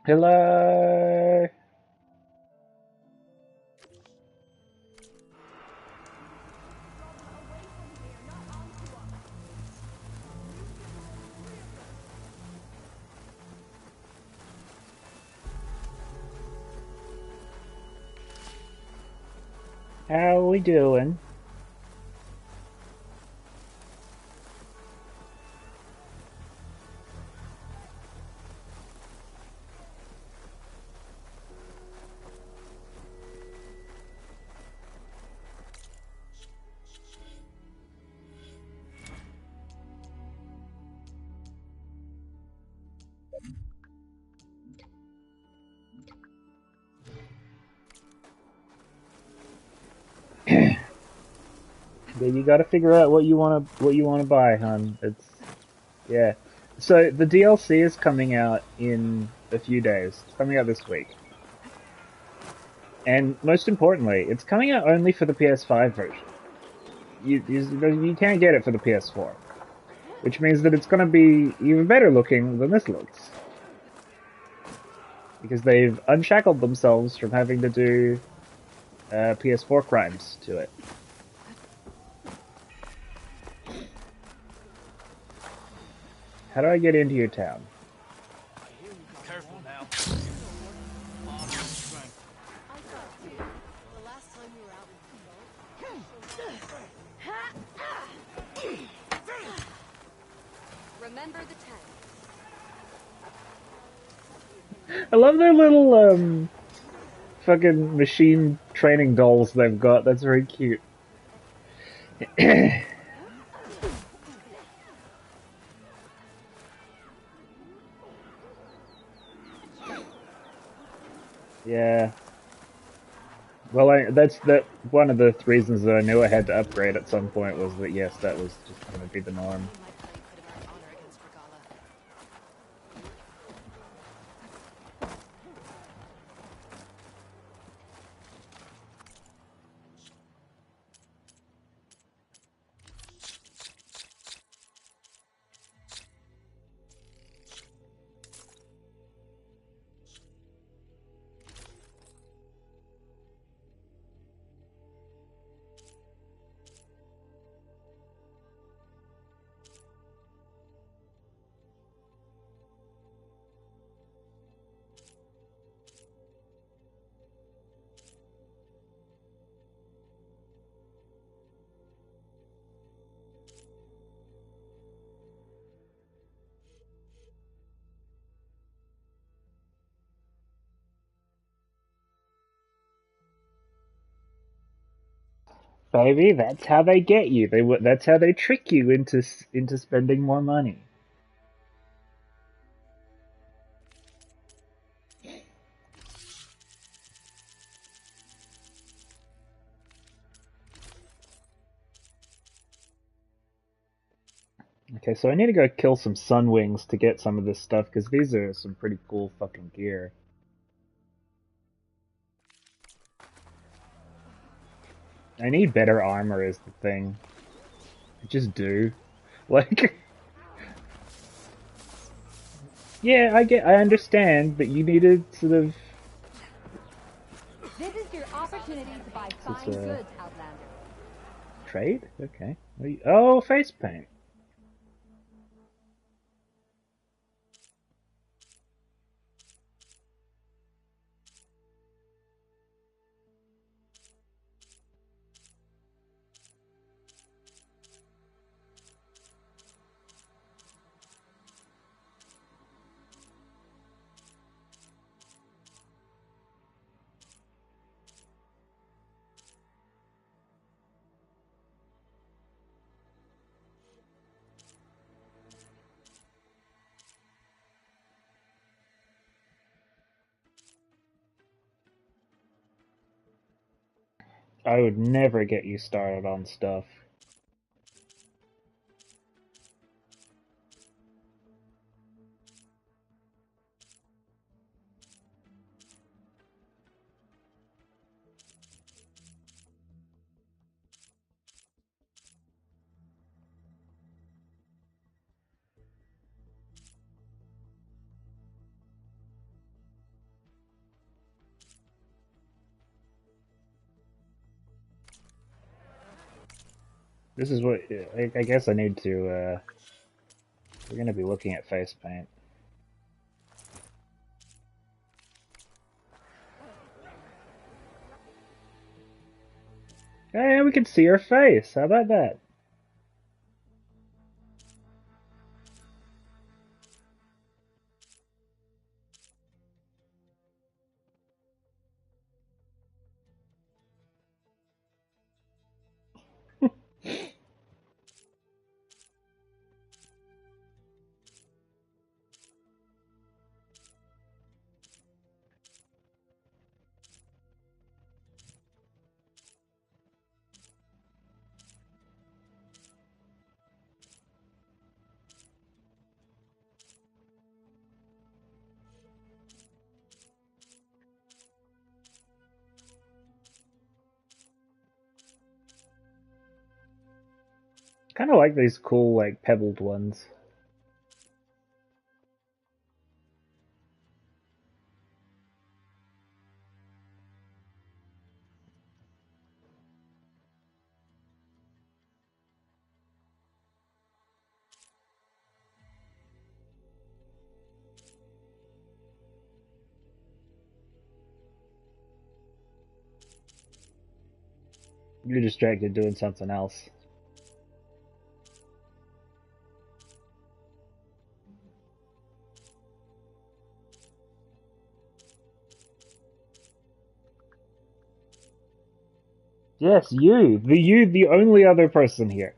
Hello. How we doing? Yeah, you got to figure out what you wanna buy, hon. It's yeah. So the DLC is coming out in a few days. It's coming out this week, and most importantly, it's coming out only for the PS5 version. You can't get it for the PS4, which means that it's going to be even better looking than this looks because they've unshackled themselves from having to do PS4 crimes to it. How do I get into your town? Careful now. Remember the 10. I love their little fucking machine training dolls they've got. That's very cute. Yeah. Well, that's one of the reasons that I knew I had to upgrade at some point was that yes, that was just going to be the norm. My plane could have earned honor against Regala. Baby, that's how they get you. That's how they trick you into spending more money. Okay, so I need to go kill some sunwings to get some of this stuff because these are some pretty cool fucking gear. I need better armor is the thing. I just do. Like, yeah, I understand, but you need to sort of. This is your opportunity to buy This fine is goods, Outlander. trade? Okay. Oh, face paint. I would never get you started on stuff. This is what I guess I need to. We're gonna be looking at face paint. Hey, we can see her face. How about that? Kind of like these cool, like pebbled ones. You're distracted doing something else. Yes, you. The only other person here.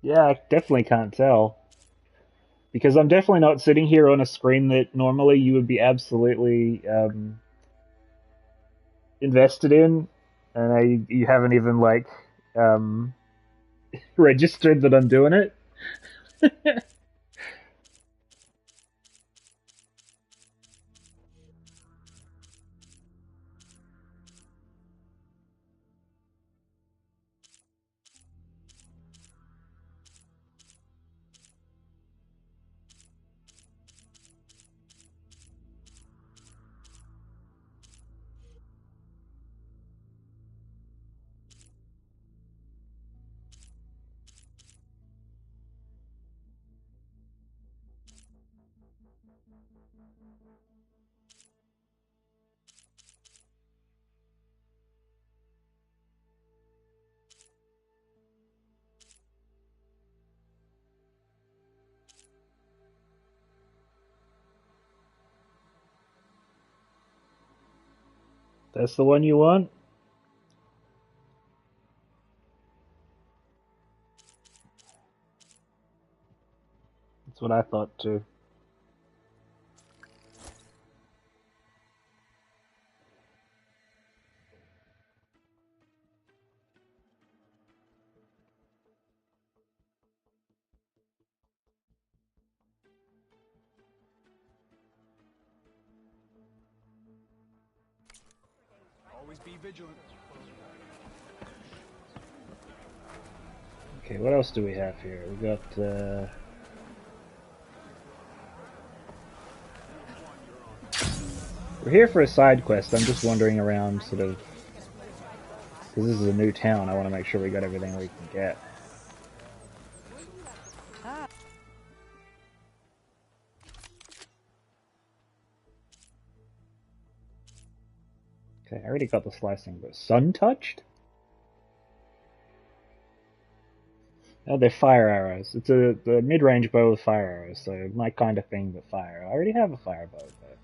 Yeah, I definitely can't tell. Because I'm definitely not sitting here on a screen that normally you would be absolutely invested in, and you haven't even like um, registered that I'm doing it. That's the one you want? That's what I thought too. Always be vigilant. Okay, what else do we have here? We got we're here for a side quest. I'm just wandering around, sort of, because this is a new town. I want to make sure we got everything we can get. Okay, I already got the slicing, but sun touched? Oh, they're fire arrows. It's a mid-range bow with fire arrows, so my kind of thing, but fire. I already have a fire bow, though.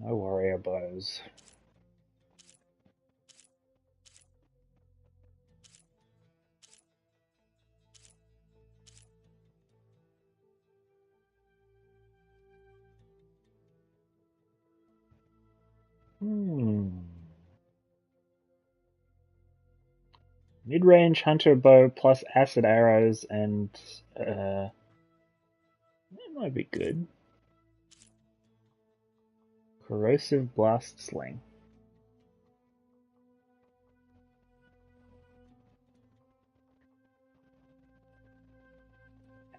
No warrior bows. Hmm. Mid-range hunter bow plus acid arrows and that might be good. Corrosive blast sling.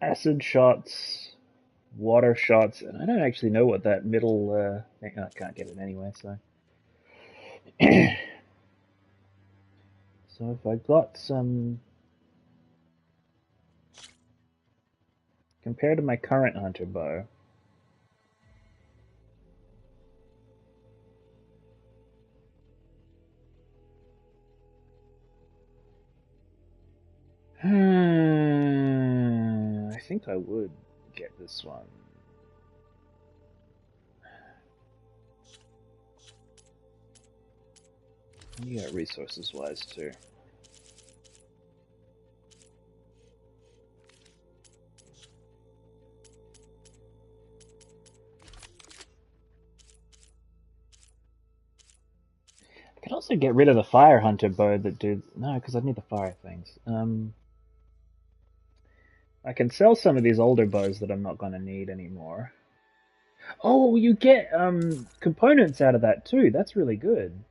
acid shots, water shots, and I don't actually know what that middle thing. Oh, I can't get it anyway, so. So if I got some, compared to my current hunter bow, I think I would get this one. Yeah, resources wise too. I could also get rid of the fire hunter bow that do no, because I need the fire things. I can sell some of these older bows that I'm not going to need anymore. Oh, you get components out of that too. That's really good.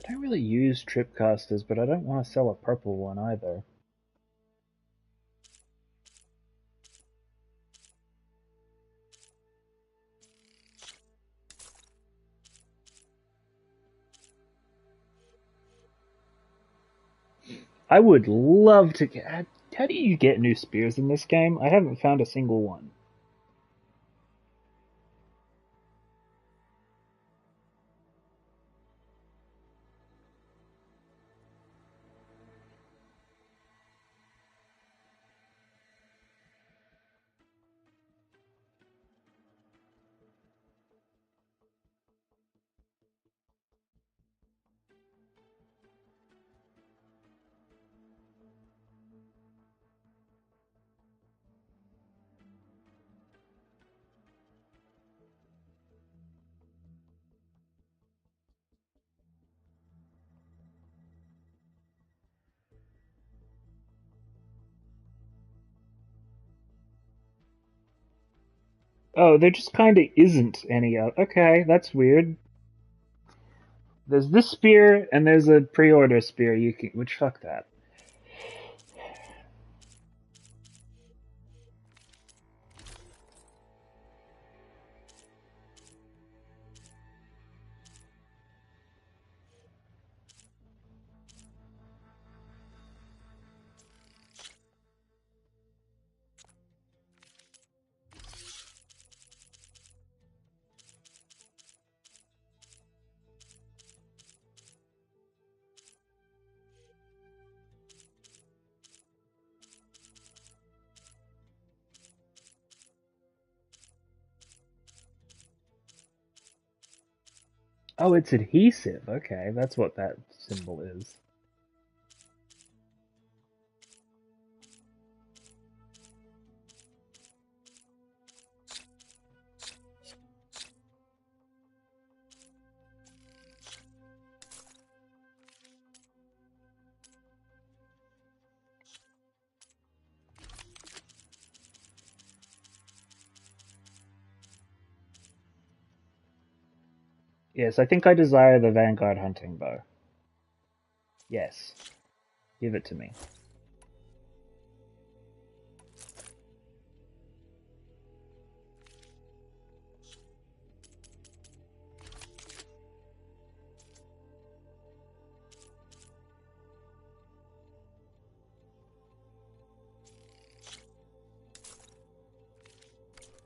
I don't really use tripcasters, but I don't want to sell a purple one either. I would love to get. How do you get new spears in this game? I haven't found a single one. Oh, there just kind of isn't any. Okay, that's weird. There's this spear and there's a pre-order spear. You can, which fuck that. Oh, it's adhesive. Okay, that's what that symbol is. Yes, I think I desire the Vanguard hunting bow. Yes, give it to me.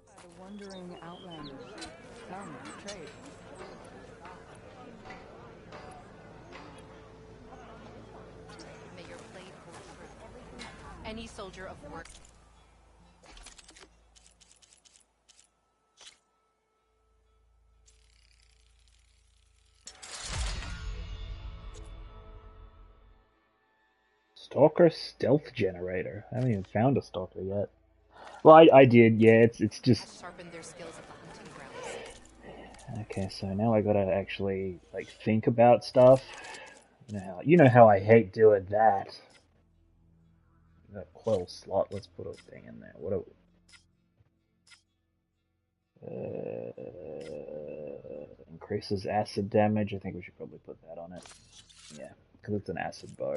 The wandering outlanders. Come, trade. May your blade hold true. Any soldier of work. Stalker stealth generator. I haven't even found a stalker yet. Well, I did. Yeah, it's just Sharpen their skills at the hunting grounds. okay. So now I gotta actually like think about stuff. You know how I hate doing that. That coil slot. Let's put a thing in there. What a increases acid damage. I think we should probably put that on it. Yeah, because it's an acid bow.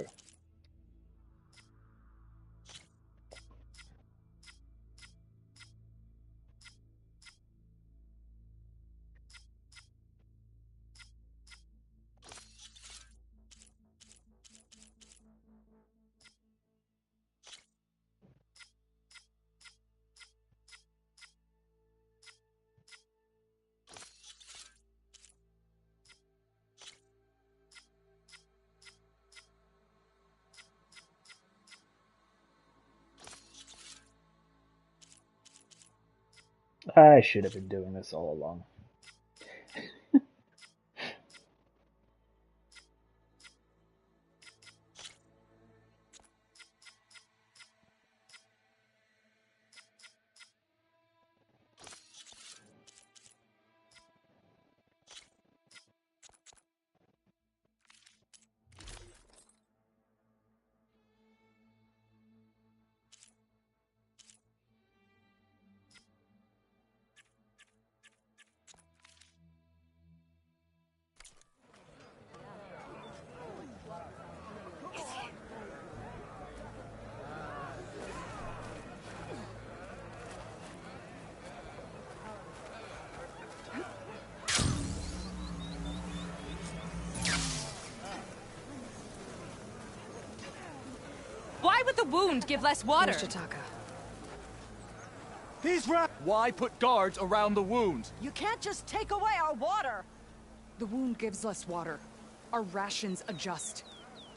I should have been doing this all along. Why would the wound give less water? Here's Jataka. He's right. Why put guards around the wound? You can't just take away our water! The wound gives less water. Our rations adjust.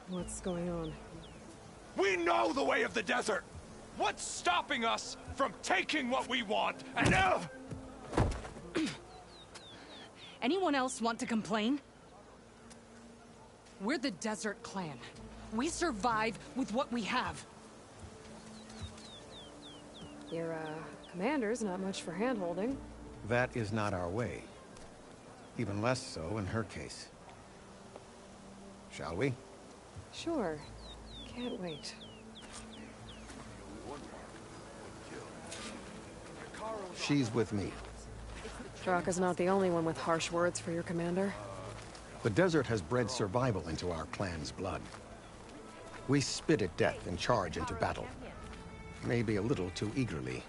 What's going on? We know the way of the desert. What's stopping us from taking what we want and Anyone else want to complain? We're the Desert Clan. We survive with what we have. Your, commander's not much for hand-holding. That is not our way. Even less so in her case. Shall we? Sure. Can't wait. She's with me. Draka's not the only one with harsh words for your commander. The desert has bred survival into our clan's blood. We spit at death and charge into battle. Maybe a little too eagerly.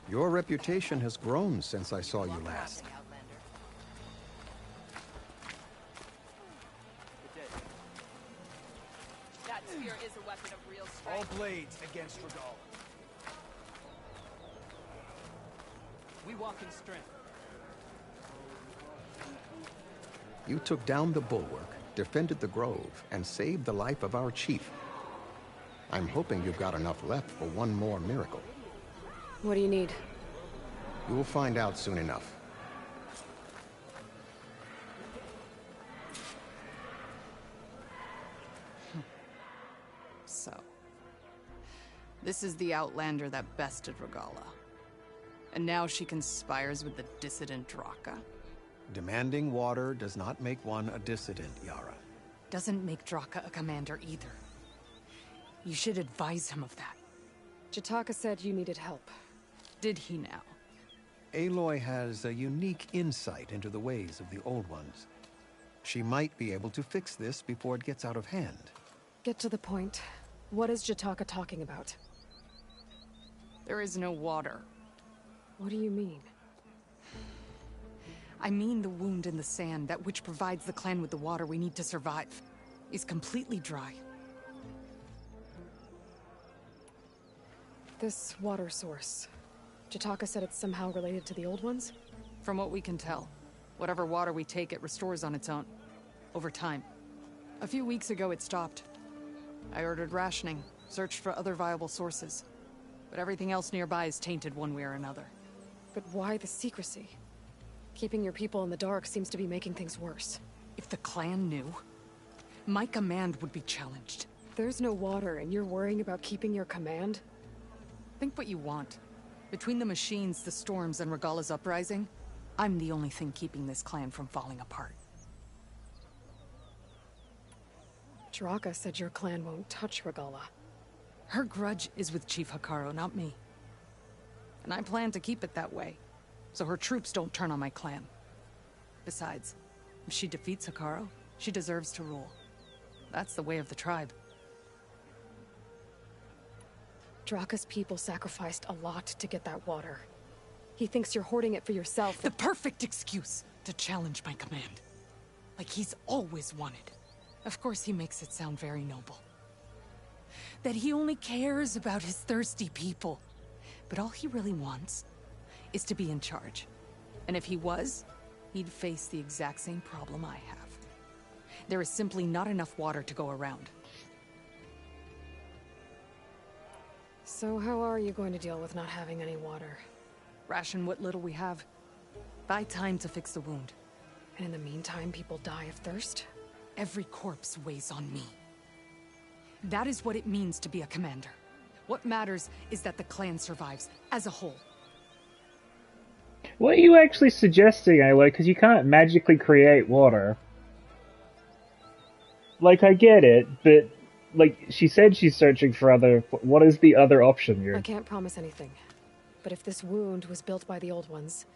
Your reputation has grown since I saw you last. That spear is a weapon of real all strength. blades against Regal? We walk in strength. You took down the bulwark, defended the grove, and saved the life of our chief. I'm hoping you've got enough left for one more miracle. What do you need? You'll find out soon enough. So, this is the Outlander that bested Regala. And now she conspires with the dissident Draka. Demanding water does not make one a dissident, Yara. Doesn't make Draka a commander either. You should advise him of that. Jataka said you needed help. Did he now? Aloy has a unique insight into the ways of the Old Ones. She might be able to fix this before it gets out of hand. Get to the point. What is Jataka talking about? There is no water. What do you mean? I mean the wound in the sand, that which provides the clan with the water we need to survive, is completely dry. This water source. Jataka said it's somehow related to the Old Ones? From what we can tell, whatever water we take, it restores on its own. Over time. A few weeks ago, it stopped. I ordered rationing, searched for other viable sources. But everything else nearby is tainted one way or another. But why the secrecy? Keeping your people in the dark seems to be making things worse. If the clan knew, my command would be challenged. There's no water and you're worrying about keeping your command? Think what you want. Between the machines, the storms, and Regalla's uprising, I'm the only thing keeping this clan from falling apart. Draka said your clan won't touch Regalla. Her grudge is with Chief Hikaru, not me. And I plan to keep it that way, so her troops don't turn on my clan. Besides, if she defeats Hikaru, she deserves to rule. That's the way of the tribe. Draka's people sacrificed a lot to get that water. He thinks you're hoarding it for yourself. The perfect excuse to challenge my command. Like he's always wanted. Of course he makes it sound very noble. That he only cares about his thirsty people. But all he really wants is to be in charge. And if he was, he'd face the exact same problem I have. There is simply not enough water to go around. So how are you going to deal with not having any water? Ration what little we have. Buy time to fix the wound. And in the meantime, people die of thirst? Every corpse weighs on me. That is what it means to be a commander. What matters is that the clan survives, as a whole. What are you actually suggesting, Aloy? Because you can't magically create water. Like, I get it, but, like, she said she's searching for other... What is the other option here? I can't promise anything. But if this wound was built by the old ones,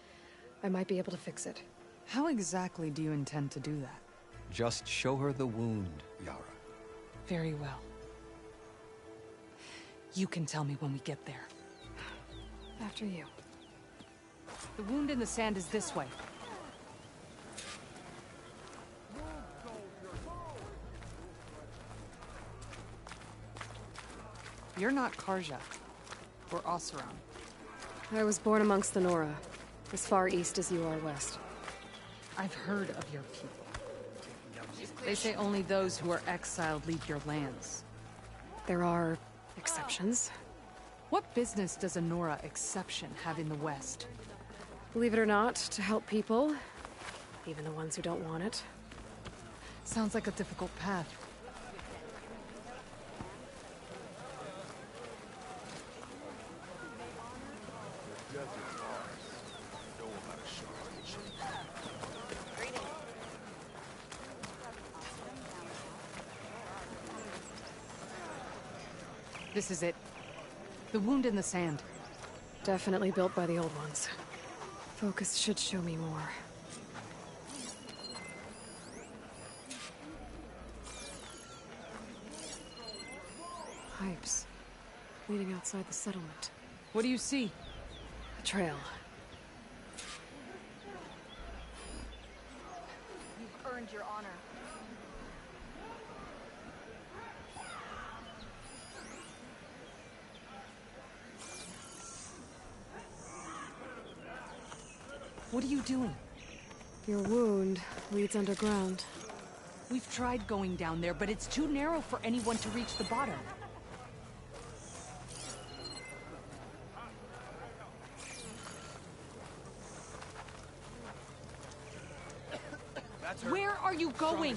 I might be able to fix it. How exactly do you intend to do that? Just show her the wound, Yara. Very well. You can tell me when we get there. After you. The wound in the sand is this way. You're not Karja, or Oseram. I was born amongst the Nora, as far east as you are west. I've heard of your people. They say only those who are exiled leave your lands. There are exceptions. What business does a Nora exception have in the West? Believe it or not, to help people, even the ones who don't want it. Sounds like a difficult path. This is it. The wound in the sand. Definitely built by the old ones. Focus should show me more. Pipes. Leading outside the settlement. What do you see? A trail. You've earned your honor. What are you doing? Your wound leads underground. We've tried going down there, but it's too narrow for anyone to reach the bottom. Where are you going?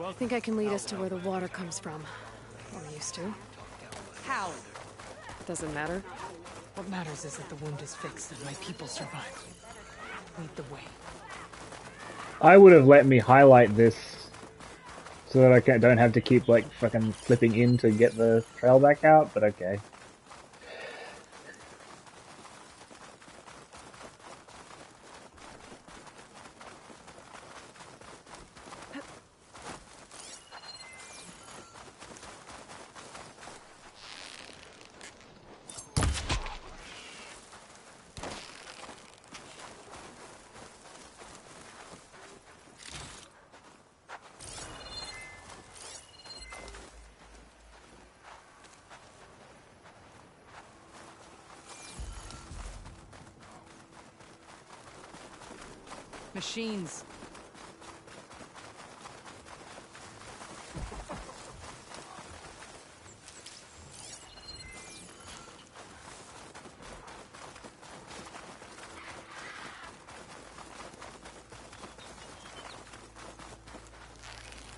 I think I can lead us to where the water comes from. Or used to. How? Doesn't matter. What matters is that the wound is fixed and my people survive. Lead the way. I would have let me highlight this so that I don't have to keep, like, fucking flipping in to get the trail back out, but okay. Machines.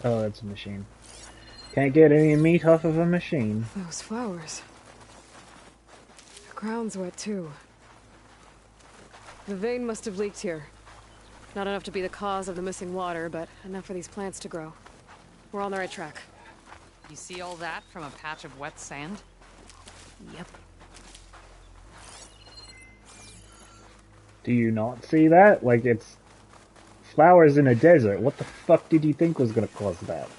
Oh, that's a machine. Can't get any meat off of a machine. Those flowers. The ground's wet too. The vein must have leaked here. Not enough to be the cause of the missing water, but enough for these plants to grow. We're on the right track. You see all that from a patch of wet sand? Yep. Do you not see that? Like, it's flowers in a desert. What the fuck did you think was gonna cause that?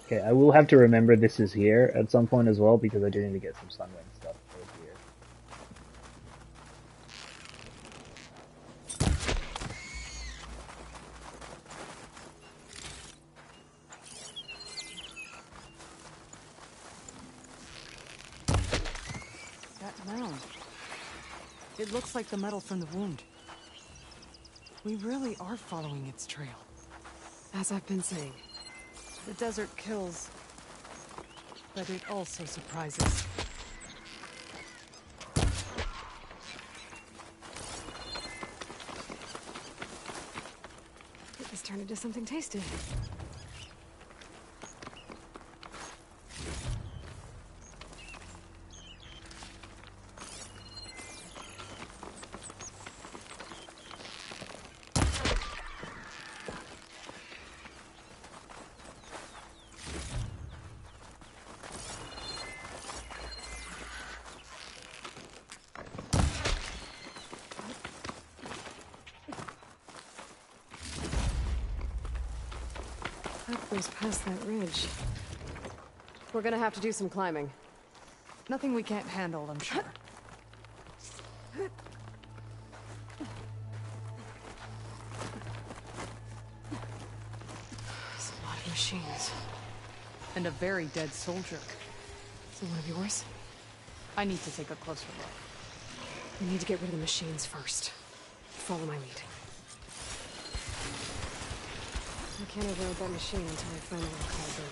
Okay, I will have to remember this is here at some point as well, because I do need to get some sunlight stuff over here. That mound. It looks like the metal from the wound. We really are following its trail. As I've been saying. The desert kills, but it also surprises. This turned into something tasty. That goes past that ridge. We're gonna have to do some climbing. Nothing we can't handle, I'm sure. There's a lot of machines. And a very dead soldier. So one of yours? I need to take a closer look. We need to get rid of the machines first. Follow my lead. I can't override that machine until I find the little cauldron.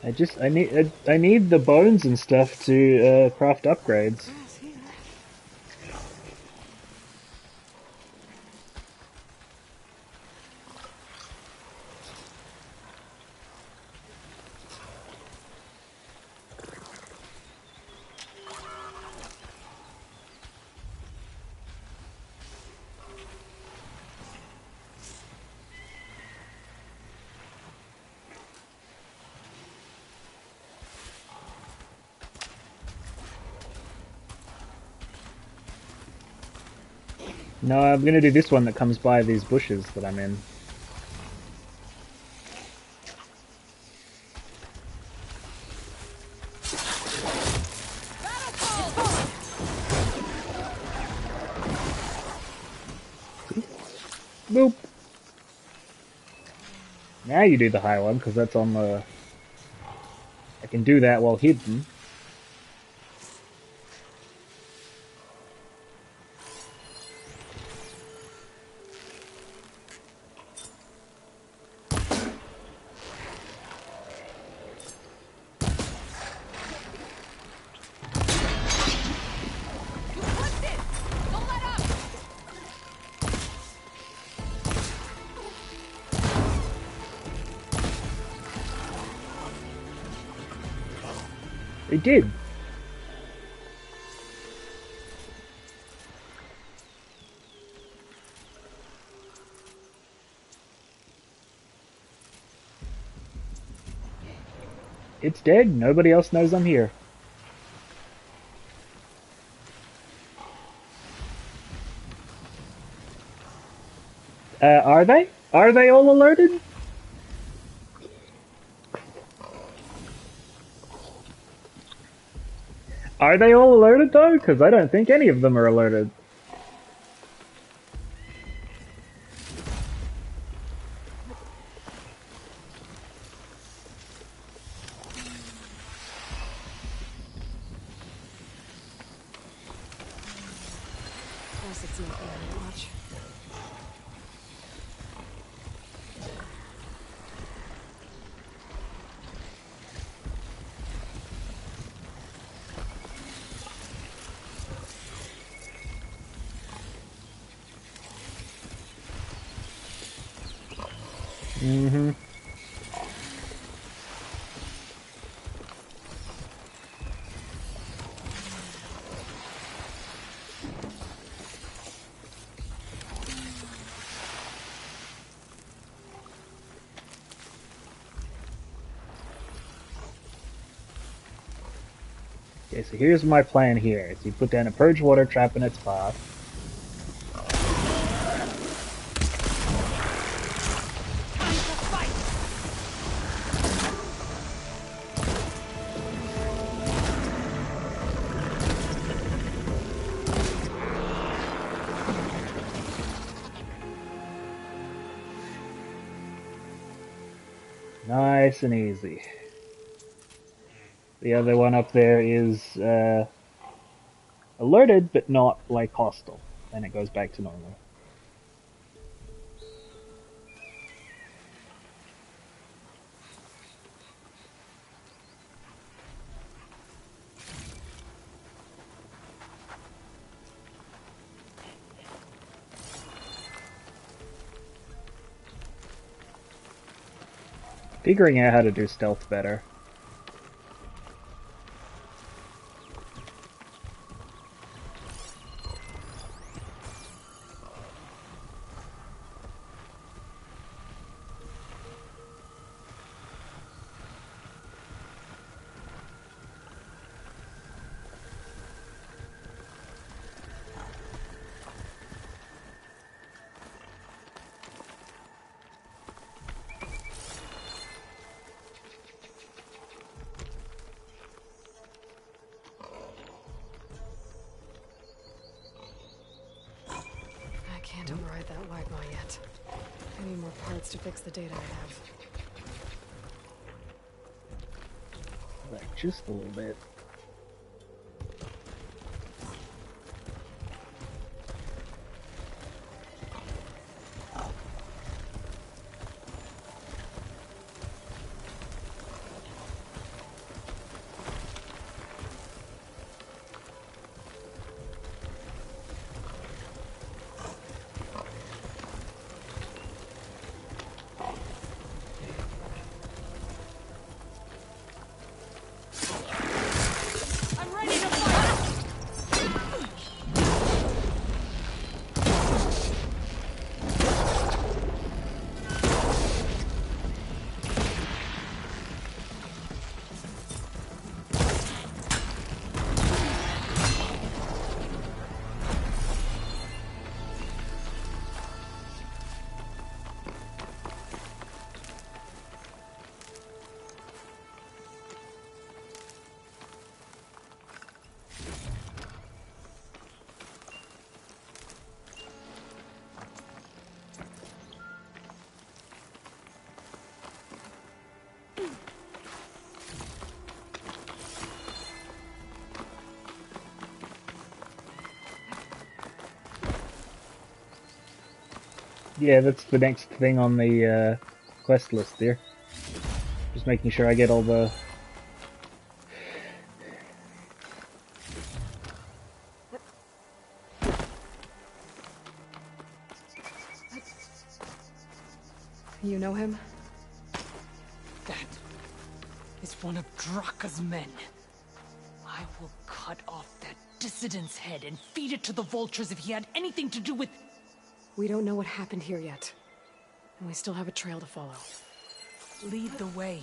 I need the bones and stuff to craft upgrades. No, I'm gonna do this one that comes by these bushes that I'm in. Boop. Now you do the high one, because that's on the... I can do that while hidden. It did. It's dead. Nobody else knows I'm here. Are they? Are they all alerted? Are they all alerted though? Because I don't think any of them are alerted. Guess it's not very much. Mm-hmm. Okay, so here's my plan here. Is you put down a purge water trap in its path. Nice and easy. The other one up there is alerted, but not like hostile. Then it goes back to normal. Figuring out how to do stealth better. I can't override that Wi-Fi yet. I need more parts to fix the data I have. Like just a little bit. I'm ready to fight! Yeah, that's the next thing on the quest list there. Just making sure I get all the... You know him? That is one of Draka's men. I will cut off that dissident's head and feed it to the vultures if he had anything to do with... We don't know what happened here yet. And we still have a trail to follow. Lead the way.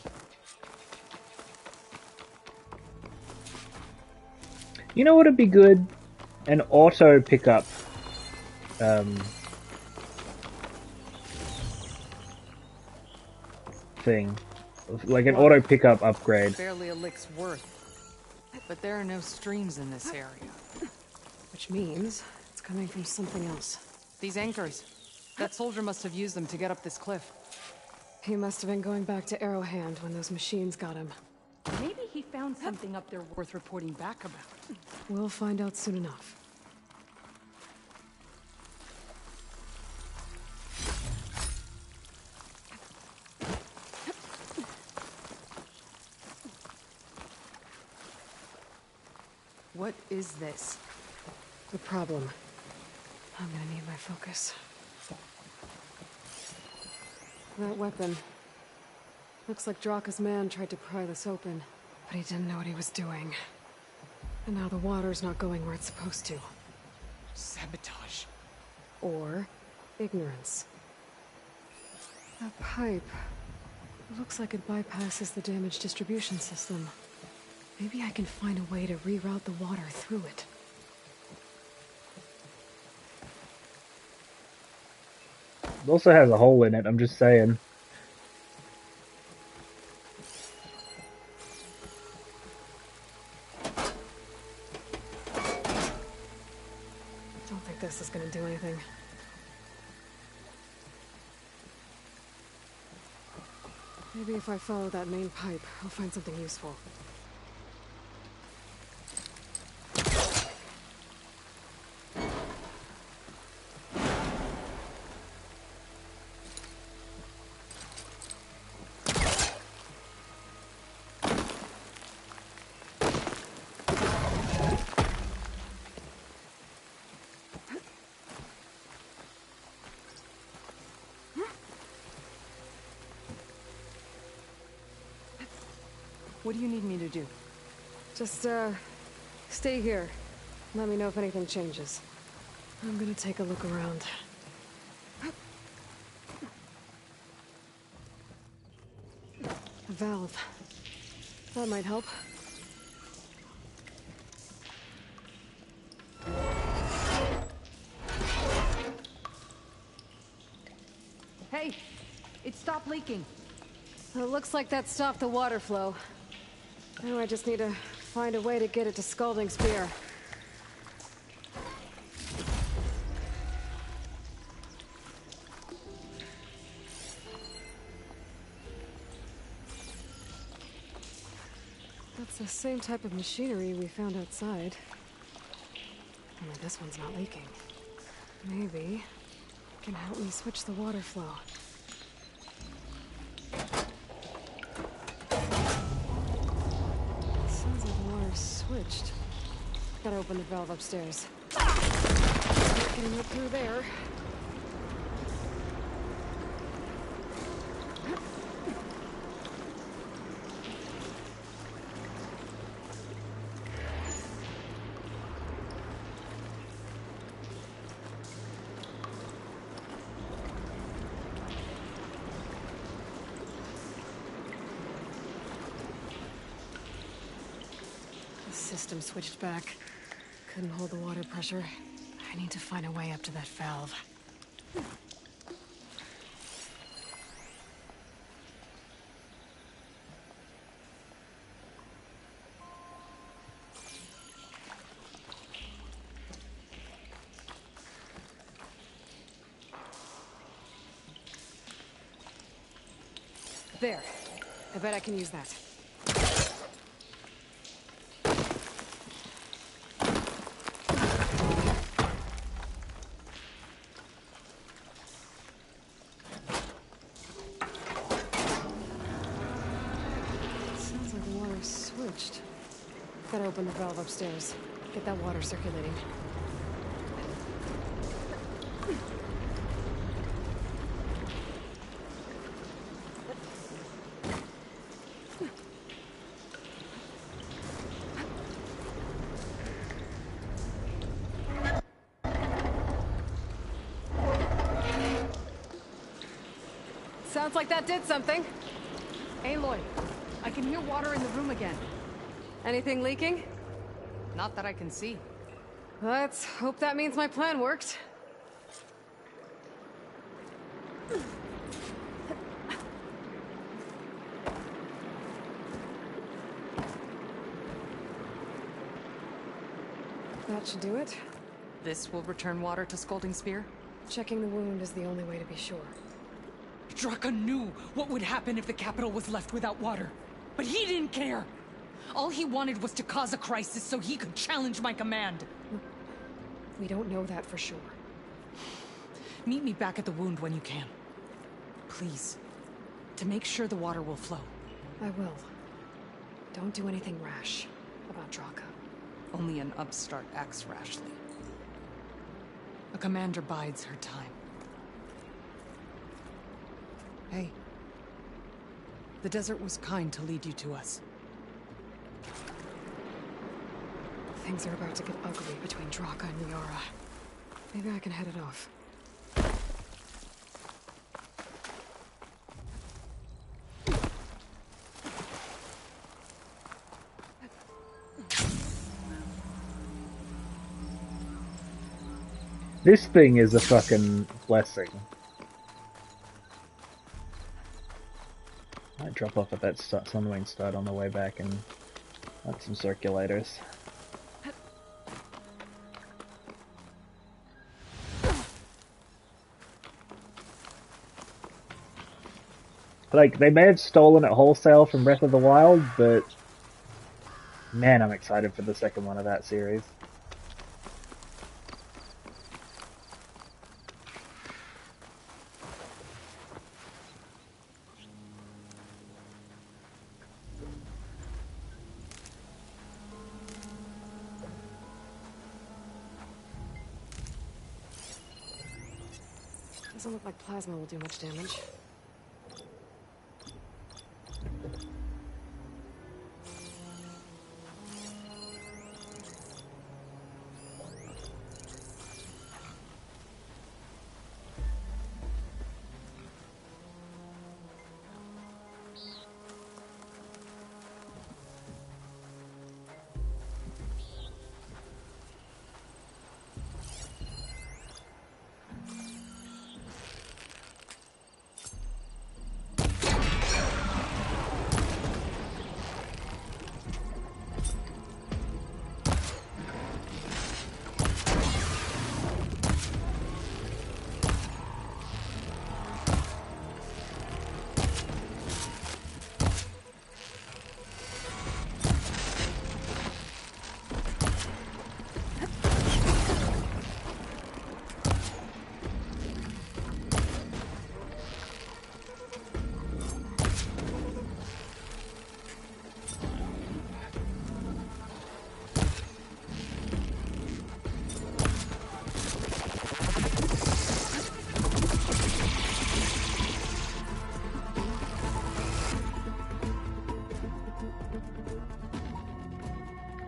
You know what would be good? An auto pickup. Thing. Like an auto pickup upgrade. Barely a lick's worth. But there are no streams in this area. Which means it's coming from something else. These anchors. That soldier must have used them to get up this cliff. He must have been going back to Arrowhand when those machines got him. Maybe he found something up there worth reporting back about. We'll find out soon enough. What is this? The problem. I'm gonna need my focus. That weapon. Looks like Draka's man tried to pry this open, but he didn't know what he was doing. And now the water's not going where it's supposed to. Sabotage. Or ignorance. That pipe. It looks like it bypasses the damaged distribution system. Maybe I can find a way to reroute the water through it. It also has a hole in it, I'm just saying. Don't think this is gonna do anything. Maybe if I follow that main pipe, I'll find something useful. What do you need me to do? Just, stay here. Let me know if anything changes. I'm gonna take a look around. A valve. That might help. Hey! It stopped leaking. It looks like that stopped the water flow. Now I just need to find a way to get it to Scalding Spear. That's the same type of machinery we found outside. Only this one's not leaking. Maybe it can help me switch the water flow. Sounds like the water's switched. Gotta open the valve upstairs. Not getting it through there. The system switched back. Couldn't hold the water pressure. I need to find a way up to that valve. There. I bet I can use that. Sounds like the water's switched. Gotta open the valve upstairs. Get that water circulating. Sounds like that did something. Aloy, I can hear water in the room again. Anything leaking? Not that I can see. Let's hope that means my plan worked. That should do it. This will return water to Scolding Spear? Checking the wound is the only way to be sure. Draka knew what would happen if the capital was left without water. But he didn't care! All he wanted was to cause a crisis so he could challenge my command. We don't know that for sure. Meet me back at the wound when you can. Please. To make sure the water will flow. I will. Don't do anything rash about Draka. Only an upstart acts rashly. A commander bides her time. Hey. The desert was kind to lead you to us. Things are about to get ugly between Draka and Liara. Maybe I can head it off. This thing is a fucking blessing. I might drop off at that Sunwing stud on the way back and let some circulators. Like, they may have stolen it wholesale from Breath of the Wild, but man, I'm excited for the second one of that series. Doesn't look like plasma will do much damage.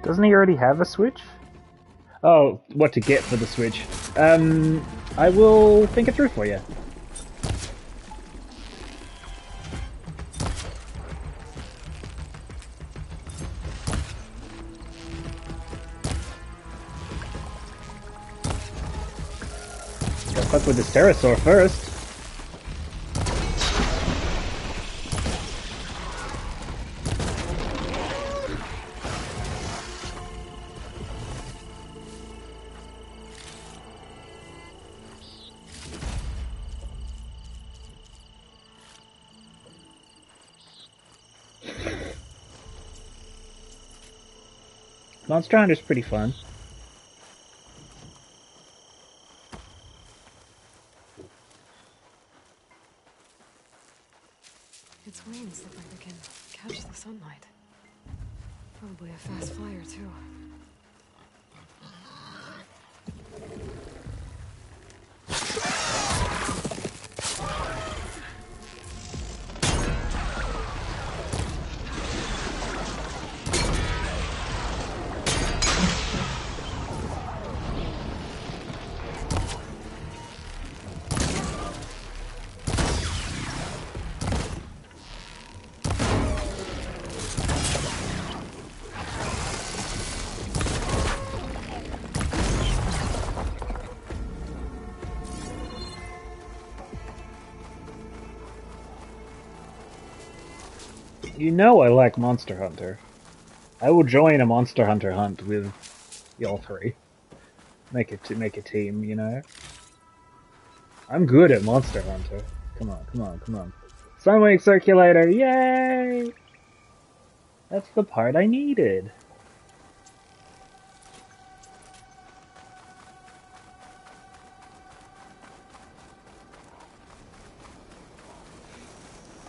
Doesn't he already have a Switch? Oh, what to get for the Switch. I will think it through for you. Gotta fuck with this pterosaur first. Monster Hunter's pretty fun. Its wings look like they can catch the sunlight. Probably a fast flyer, too. You know I like Monster Hunter. I will join a Monster Hunter hunt with y'all three. Make a team, you know? I'm good at Monster Hunter. Come on, come on, come on. Sunwing Circulator, yay! That's the part I needed.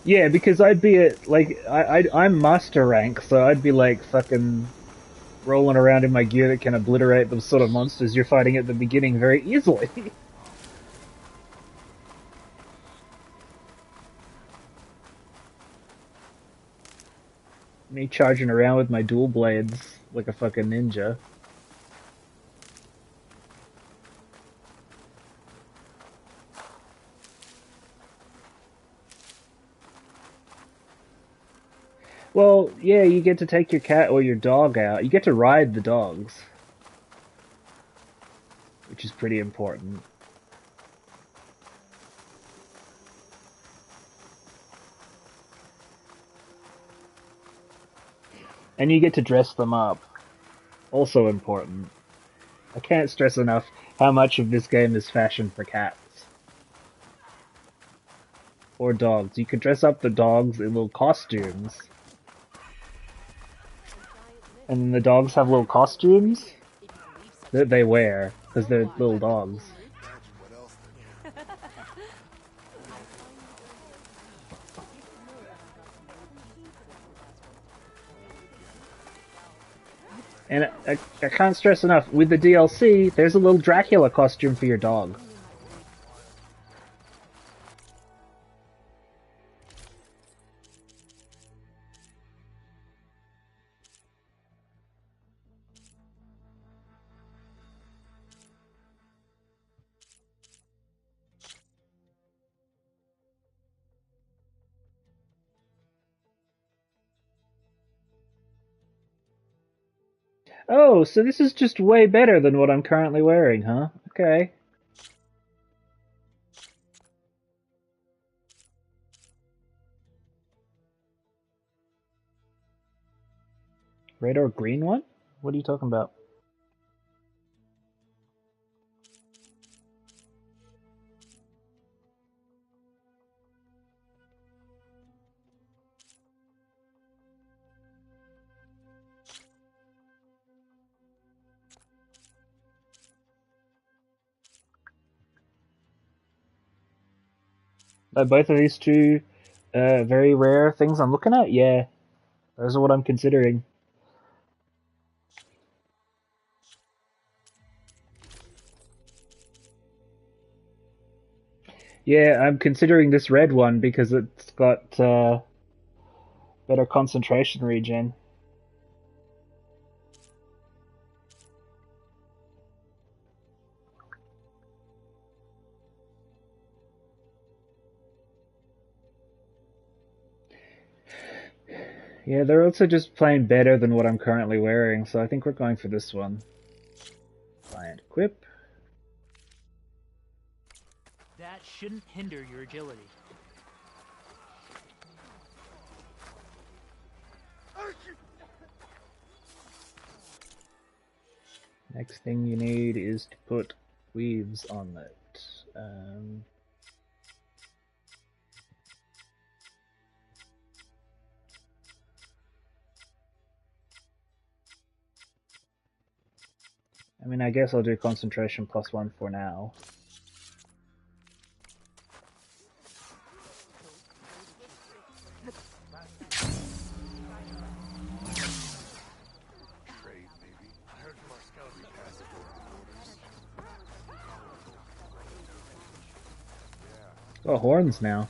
Yeah, because I'd be at, like, I'm master rank, so I'd be like fucking rolling around in my gear that can obliterate the sort of monsters you're fighting at the beginning very easily. Me charging around with my dual blades like a fucking ninja. Well, yeah, you get to take your cat or your dog out. You get to ride the dogs, which is pretty important. And you get to dress them up. Also important. I can't stress enough how much of this game is fashion for cats. Or dogs. You can dress up the dogs in little costumes. And the dogs have little costumes that they wear, because they're little dogs. And I can't stress enough, with the DLC, there's a little Dracula costume for your dog. Oh, so this is just way better than what I'm currently wearing, huh? Okay. Red or green one? What are you talking about? Both of these two very rare things I'm looking at? Yeah, those are what I'm considering. Yeah, I'm considering this red one because it's got better concentration regen. Yeah, they're also just plain better than what I'm currently wearing, so I think we're going for this one. Find equip. That shouldn't hinder your agility. Next thing you need is to put weaves on it. I mean, I guess I'll do concentration +1 for now. Oh, horns now.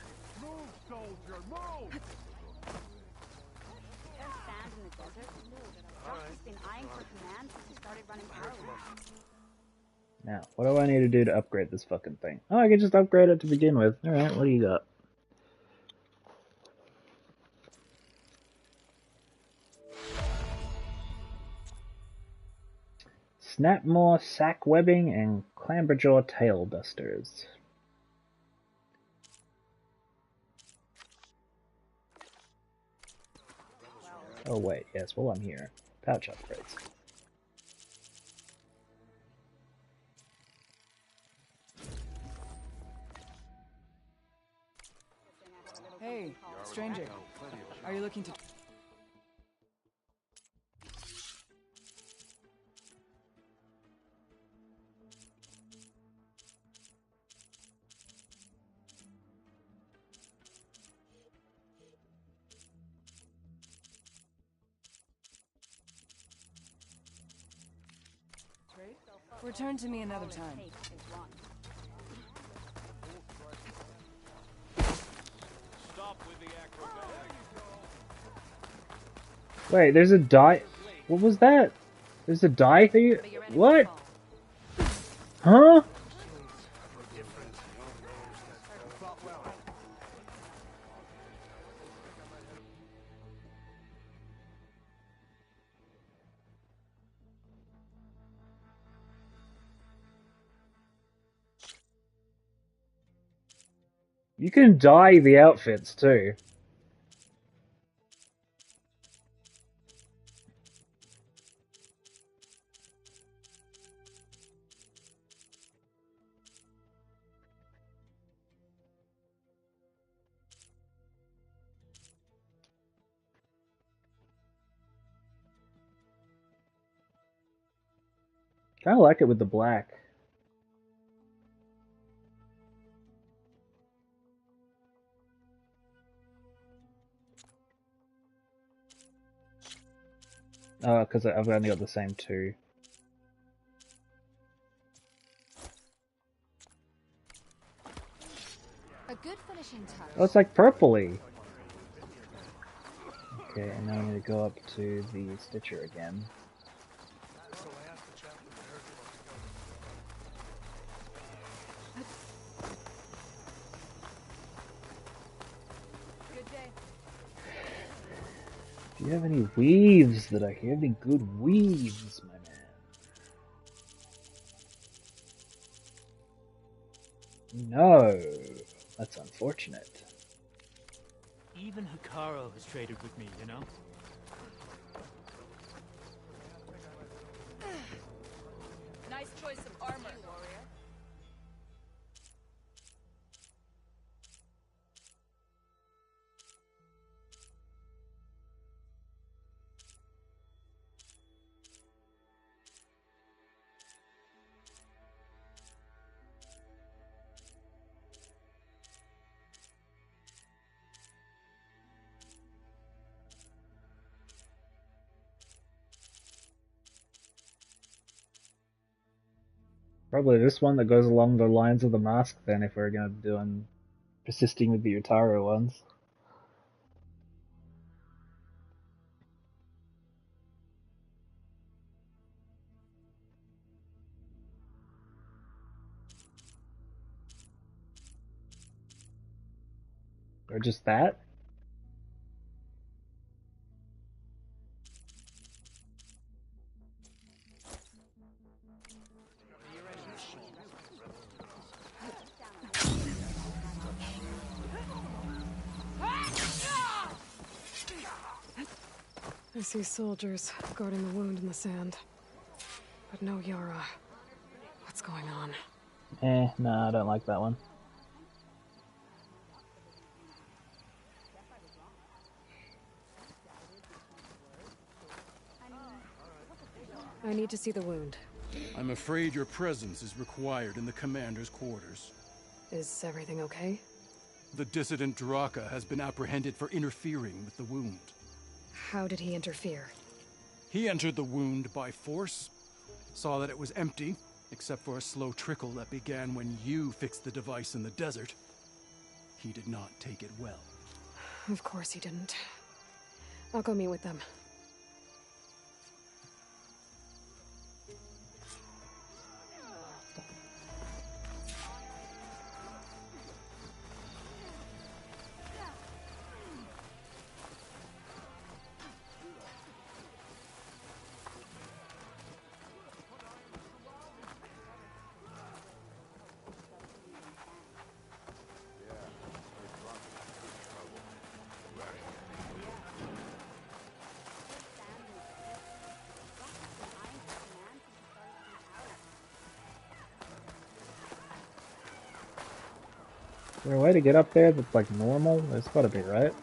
Now, what do I need to do to upgrade this fucking thing? Oh, I can just upgrade it to begin with. Alright, what do you got? Snapmore, sack webbing, and clamberjaw tail dusters. Oh wait, yes, well I'm here. Pouch upgrades. stranger. Are you looking to... Return to me another time. Stop with the acrobatics. Wait, there's a die. What was that? There's a die thing? What? Huh? You can dye the outfits too. Kinda like it with the black. Oh, because I've only got the same two. A good finishing touch. Oh, it's like purpley. Okay, and now I need to go up to the Stitcher again. Good day. Do you have any weaves that I hear? Any good weaves, my man? No. That's unfortunate. Even Hikaru has traded with me, you know? Nice choice of armor, warrior. Probably this one that goes along the lines of the mask then, if we're gonna do persisting with the Utaro ones. Or just that? I see soldiers guarding the wound in the sand. But no Yara. What's going on? Nah, I don't like that one. I need to see the wound. I'm afraid your presence is required in the commander's quarters. Is everything okay? The dissident Draka has been apprehended for interfering with the wound. How did he interfere? He entered the wound by force, saw that it was empty, except for a slow trickle that began when you fixed the device in the desert. He did not take it well. Of course he didn't. I'll go meet with them. Is there a way to get up there that's like normal? There's gotta be, right?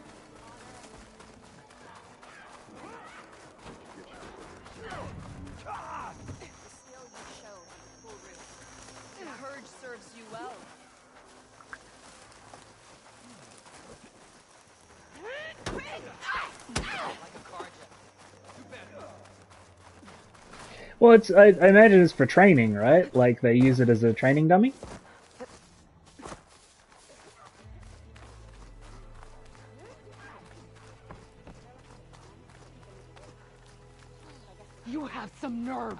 Well, it's I imagine it's for training, right? Like they use it as a training dummy. You have some nerve.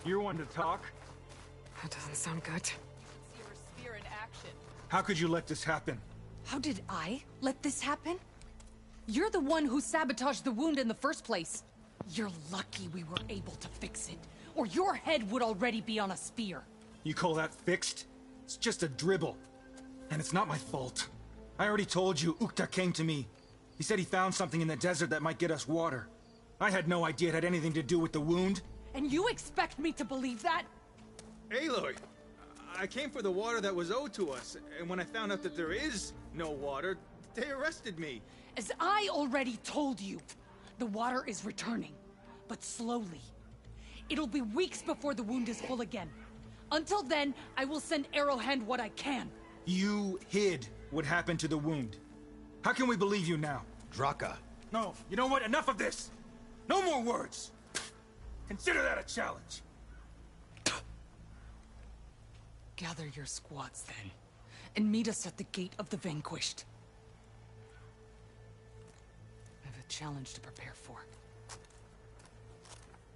You're one to talk? That doesn't sound good. See her spear in action. How could you let this happen? How did I let this happen? You're the one who sabotaged the wound in the first place. You're lucky we were able to fix it, or your head would already be on a spear. You call that fixed? It's just a dribble. And it's not my fault. I already told you, Ukta came to me. He said he found something in the desert that might get us water. I had no idea it had anything to do with the wound. And you expect me to believe that? Aloy, I came for the water that was owed to us, and when I found out that there is no water, they arrested me. As I already told you, the water is returning, but slowly. It'll be weeks before the wound is full again. Until then, I will send Arrowhand what I can. You hid what happened to the wound. How can we believe you now? Draka. No, you know what? Enough of this! No more words! Consider that a challenge. Gather your squads then, and meet us at the Gate of the Vanquished. I have a challenge to prepare for.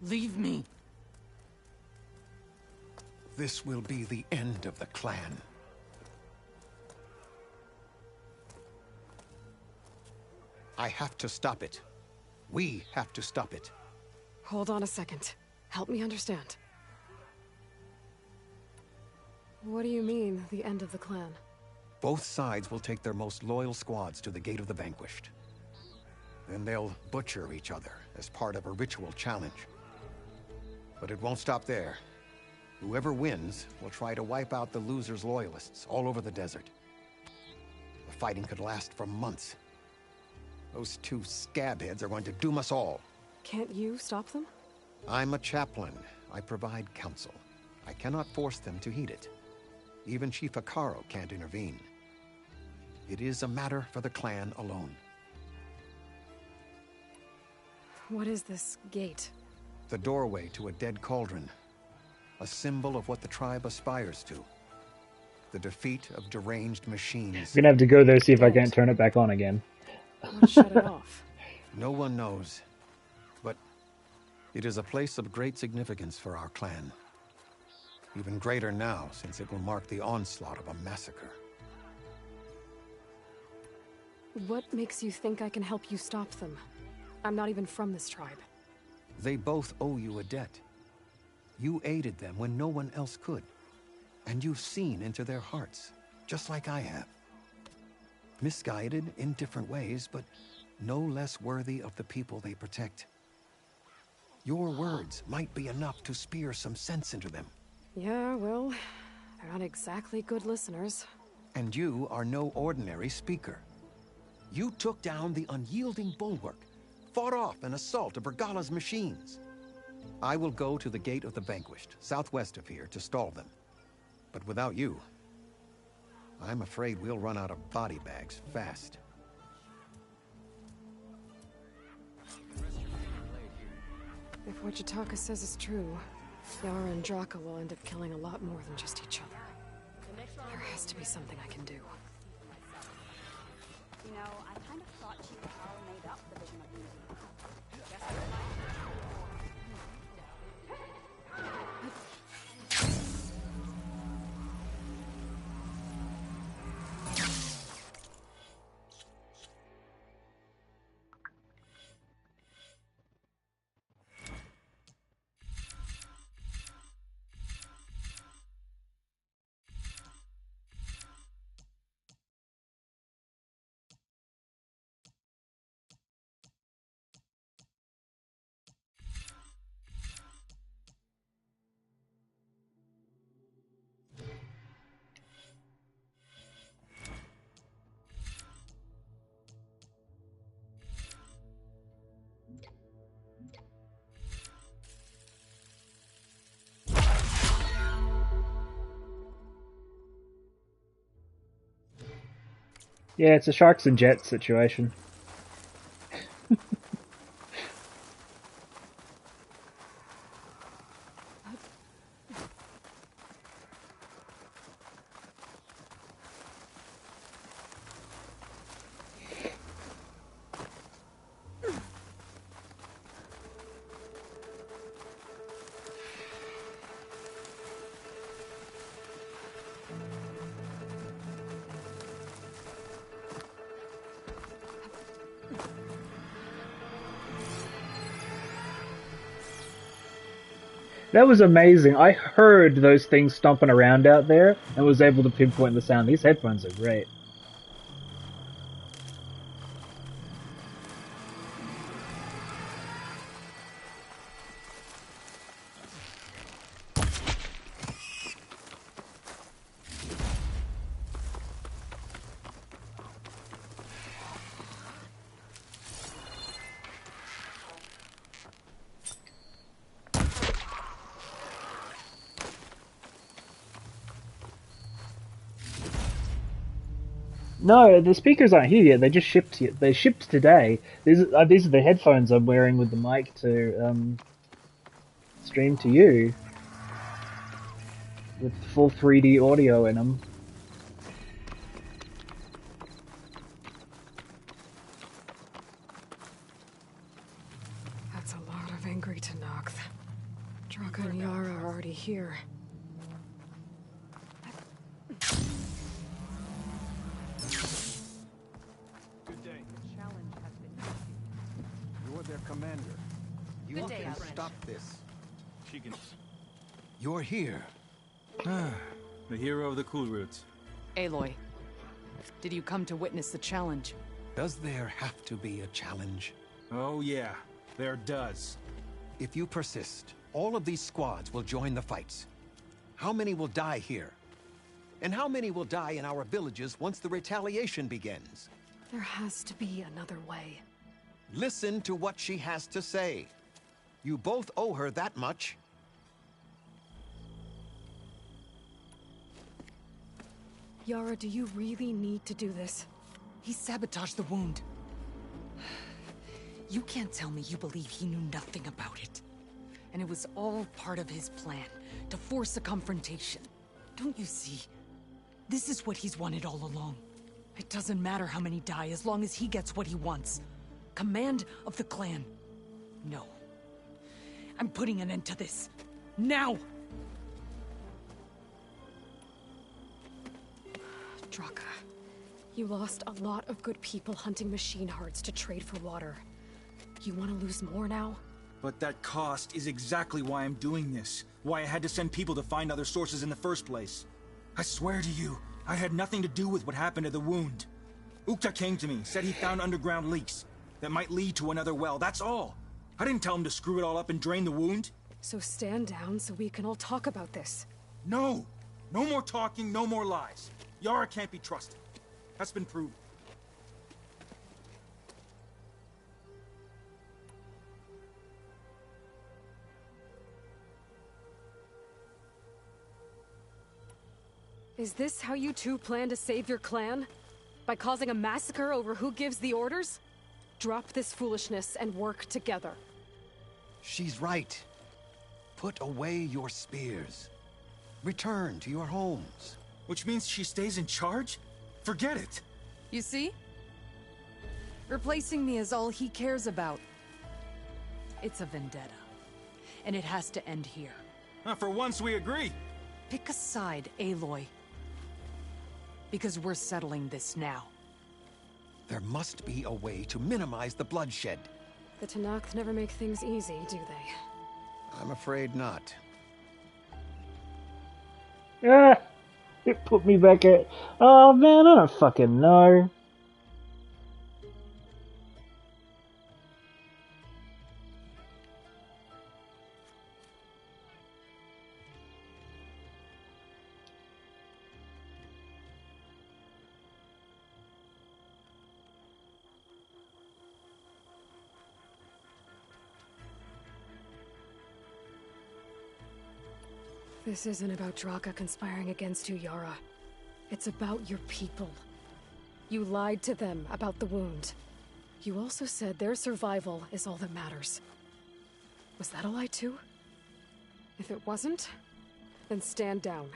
Leave me. This will be the end of the clan. I have to stop it. We have to stop it. Hold on a second. Help me understand. What do you mean, the end of the clan? Both sides will take their most loyal squads to the Gate of the Vanquished. Then they'll butcher each other as part of a ritual challenge. But it won't stop there. Whoever wins will try to wipe out the loser's loyalists all over the desert. The fighting could last for months. Those two scabheads are going to doom us all. Can't you stop them? I'm a chaplain. I provide counsel. I cannot force them to heed it. Even Chief Akaro can't intervene. It is a matter for the clan alone. What is this gate? The doorway to a dead cauldron. A symbol of what the tribe aspires to. The defeat of deranged machines. I'm gonna have to go there, see if I can't turn it back on again. What shut it off? No one knows. But it is a place of great significance for our clan. Even greater now, since it will mark the onslaught of a massacre. What makes you think I can help you stop them? I'm not even from this tribe. They both owe you a debt. You aided them when no one else could. And you've seen into their hearts, just like I have. Misguided in different ways, but no less worthy of the people they protect. Your words might be enough to spear some sense into them. Yeah, well, they're not exactly good listeners. And you are no ordinary speaker. You took down the unyielding bulwark, fought off an assault of Regala's machines. I will go to the Gate of the Vanquished, southwest of here, to stall them. But without you, I'm afraid we'll run out of body bags fast. If what Jataka says is true, Yara and Draka will end up killing a lot more than just each other. There has to be something I can do. You know, I kind of thought Chief Carl made up the vision of unity. Guess Yeah, it's a sharks and jets situation. That was amazing. I heard those things stomping around out there and was able to pinpoint the sound. These headphones are great. No, the speakers aren't here yet. They just shipped. They shipped today. These are the headphones I'm wearing with the mic to stream to you with full 3D audio in them. That's a lot of angry Tenakth. Draka and Yara are already here. Good day. You're their commander. You Good day, can Alfred. stop this. She can. You're here. The hero of the Cool Roots. Aloy, did you come to witness the challenge? Does there have to be a challenge? Oh yeah, there does. If you persist, all of these squads will join the fights. How many will die here? And how many will die in our villages once the retaliation begins? There has to be another way. Listen to what she has to say. You both owe her that much. Yara, do you really need to do this? He sabotaged the wound. You can't tell me you believe he knew nothing about it. And it was all part of his plan, to force a confrontation. Don't you see? This is what he's wanted all along. It doesn't matter how many die as long as he gets what he wants. Command of the clan. No. I'm putting an end to this. Now! Draka, you lost a lot of good people hunting machine hearts to trade for water. You want to lose more now? But that cost is exactly why I'm doing this. Why I had to send people to find other sources in the first place. I swear to you, I had nothing to do with what happened to the wound. Ukta came to me, said he found underground leaks that might lead to another well, that's all. I didn't tell him to screw it all up and drain the wound. So stand down so we can all talk about this. No! No more talking, no more lies. Yara can't be trusted. That's been proven. Is this how you two plan to save your clan? By causing a massacre over who gives the orders? Drop this foolishness and work together. She's right. Put away your spears. Return to your homes. Which means she stays in charge? Forget it. You see? Replacing me is all he cares about. It's a vendetta. And it has to end here. For once we agree. Pick a side, Aloy. Because we're settling this now. There must be a way to minimize the bloodshed. The Tenakth never make things easy, do they? I'm afraid not. Ah, it put me back at. Oh man, I don't fucking know. This isn't about Draka conspiring against you, Yara. It's about your people. You lied to them about the wound. You also said their survival is all that matters. Was that a lie too? If it wasn't, then stand down.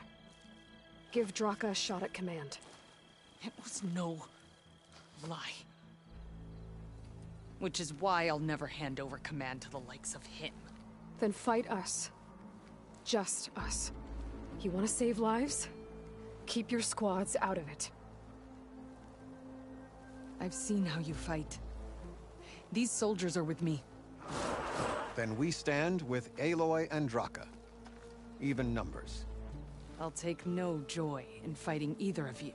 Give Draka a shot at command. It was no lie. Which is why I'll never hand over command to the likes of him. Then fight us. Just us. You want to save lives? Keep your squads out of it. I've seen how you fight. These soldiers are with me. Then we stand with Aloy and Draka. even numbers. I'll take no joy in fighting either of you.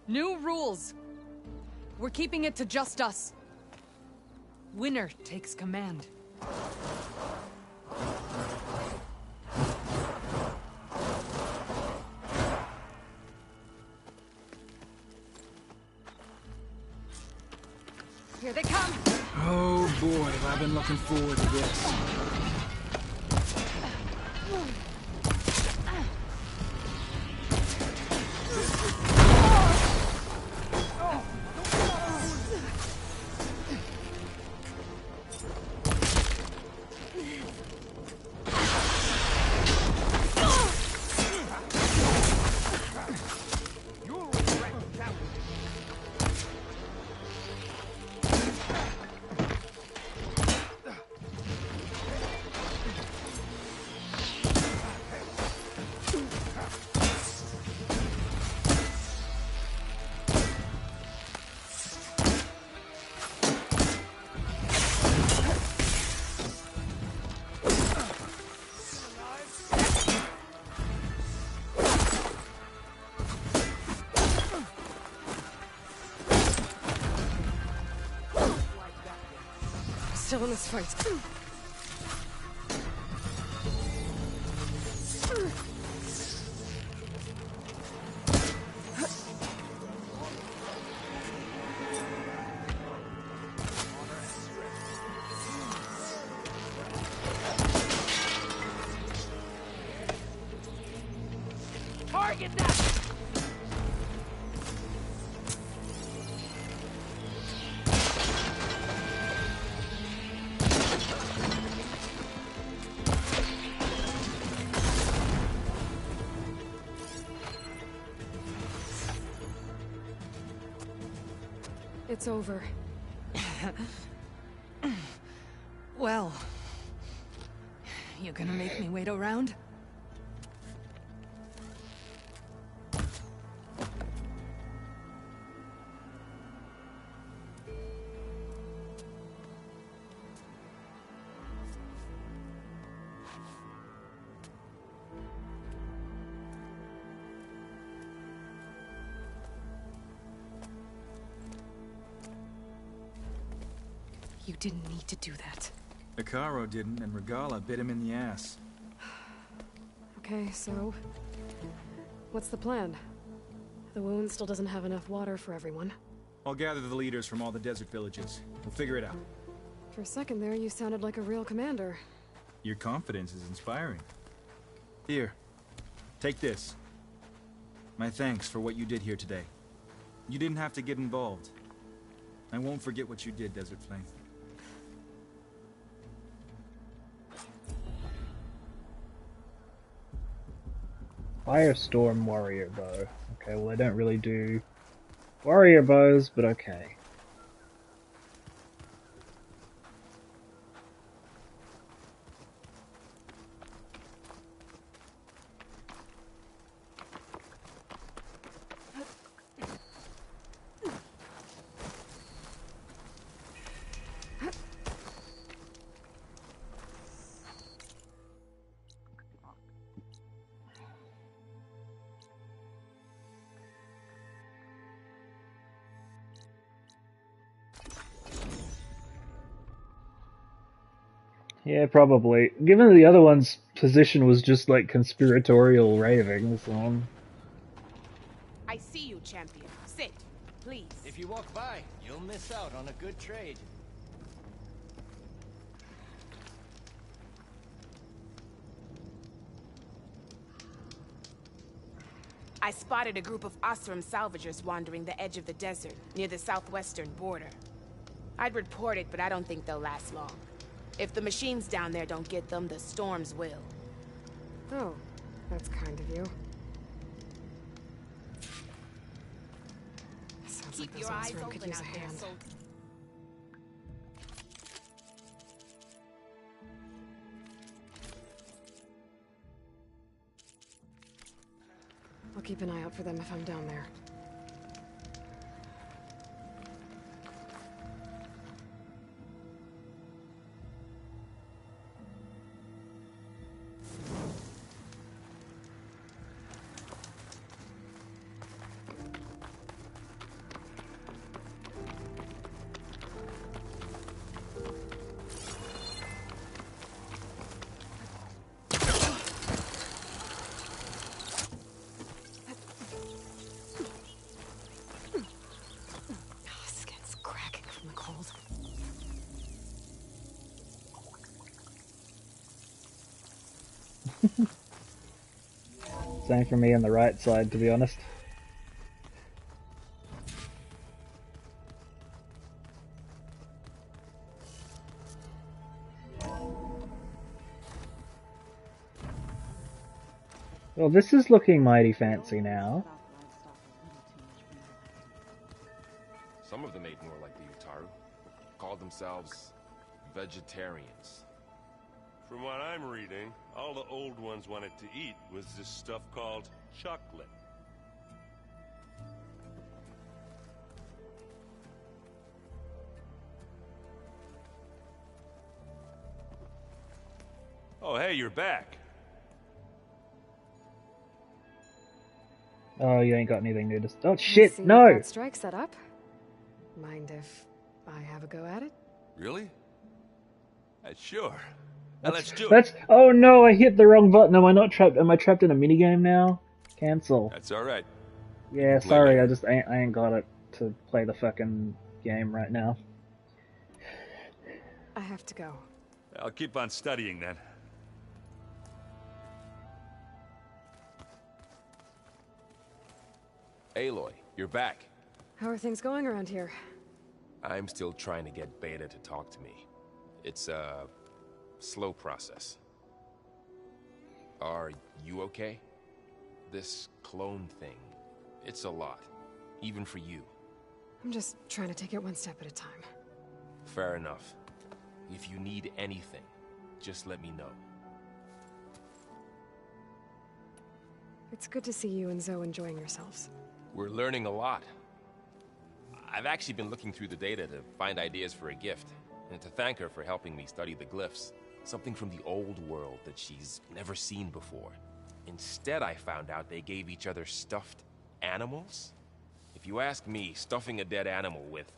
New rules! We're keeping it to just us. Winner takes command. Here they come! Oh boy, have I been looking forward to this. Still in this fight. Target that! It's over. Well, you gonna make me wait around? You didn't need to do that. Icaro didn't, and Regala bit him in the ass. Okay, so... what's the plan? The wound still doesn't have enough water for everyone. I'll gather the leaders from all the desert villages. We'll figure it out. For a second there, you sounded like a real commander. Your confidence is inspiring. Here, take this. My thanks for what you did here today. You didn't have to get involved. I won't forget what you did, Desert Flame. Firestorm warrior bow. Okay, well I don't really do warrior bows, but okay. Yeah, probably. Given the other one's position was just like conspiratorial raving, so... I see you, champion. Sit, please. If you walk by, you'll miss out on a good trade. I spotted a group of Osram salvagers wandering the edge of the desert, near the southwestern border. I'd report it, but I don't think they'll last long. If the machines down there don't get them, the storms will. Oh, that's kind of you. Sounds Keep like those your eyes Osram could open use out a there, hand. soldier. I'll keep an eye out for them if I'm down there. Same for me on the right side, to be honest. Well, this is looking mighty fancy now. Some of them ate more like the Utaru. Called themselves vegetarians. From what I'm reading, all the old ones wanted to eat was this stuff called chocolate. Oh, hey, you're back. Oh, you ain't got anything new to... Oh, I shit, see no! you've got strike set up. Mind if I have a go at it? Really? Sure. Let's do it. That's... Oh no, I hit the wrong button. Am I not trapped? Am I trapped in a minigame now? Cancel. That's alright. Yeah, sorry, I ain't got it to play the fucking game right now. I have to go. I'll keep on studying then. Aloy, you're back. How are things going around here? I'm still trying to get Beta to talk to me. It's a slow process. Are you okay? This clone thing, it's a lot. Even for you. I'm just trying to take it one step at a time. Fair enough. If you need anything, just let me know. It's good to see you and Zoe enjoying yourselves. We're learning a lot. I've actually been looking through the data to find ideas for a gift, and to thank her for helping me study the glyphs. Something from the old world that she's never seen before. Instead, I found out they gave each other stuffed animals. If you ask me, stuffing a dead animal with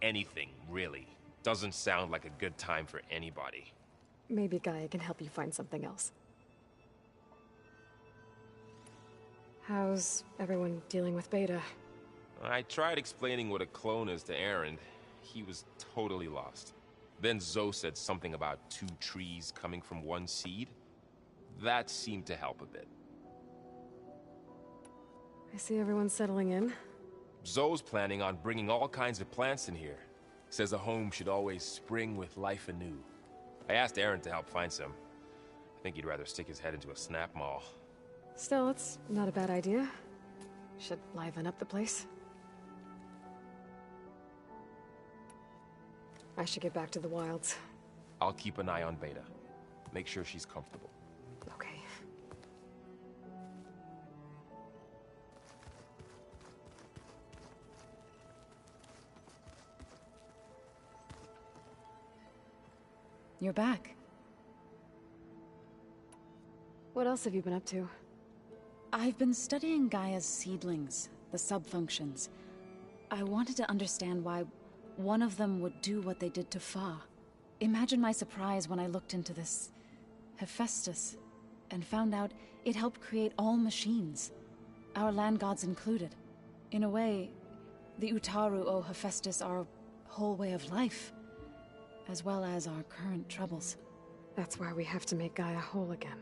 anything, really, doesn't sound like a good time for anybody. Maybe Gaia can help you find something else. How's everyone dealing with Beta? I tried explaining what a clone is to Aaron. He was totally lost. Then Zoe said something about 2 trees coming from 1 seed. That seemed to help a bit. I see everyone's settling in. Zoe's planning on bringing all kinds of plants in here. Says a home should always spring with life anew. I asked Aaron to help find some. I think he'd rather stick his head into a snap mall. Still, it's not a bad idea. Should liven up the place. I should get back to the wilds. I'll keep an eye on Beta. Make sure she's comfortable. Okay. You're back. What else have you been up to? I've been studying Gaia's seedlings, the subfunctions. I wanted to understand why one of them would do what they did to Fa. Imagine my surprise when I looked into this Hephaestus and found out it helped create all machines, our land gods included. In a way, the Utaru owe Hephaestus our whole way of life, as well as our current troubles. That's why we have to make Gaia whole again.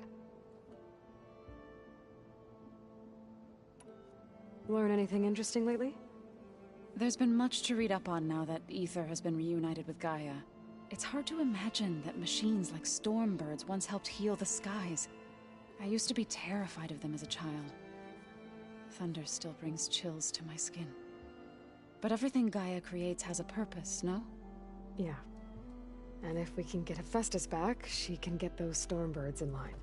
Learn anything interesting lately? There's been much to read up on now that Ether has been reunited with Gaia. It's hard to imagine that machines like Stormbirds once helped heal the skies. I used to be terrified of them as a child. Thunder still brings chills to my skin. But everything Gaia creates has a purpose, no? Yeah. And if we can get Hephaestus back, she can get those Stormbirds in line.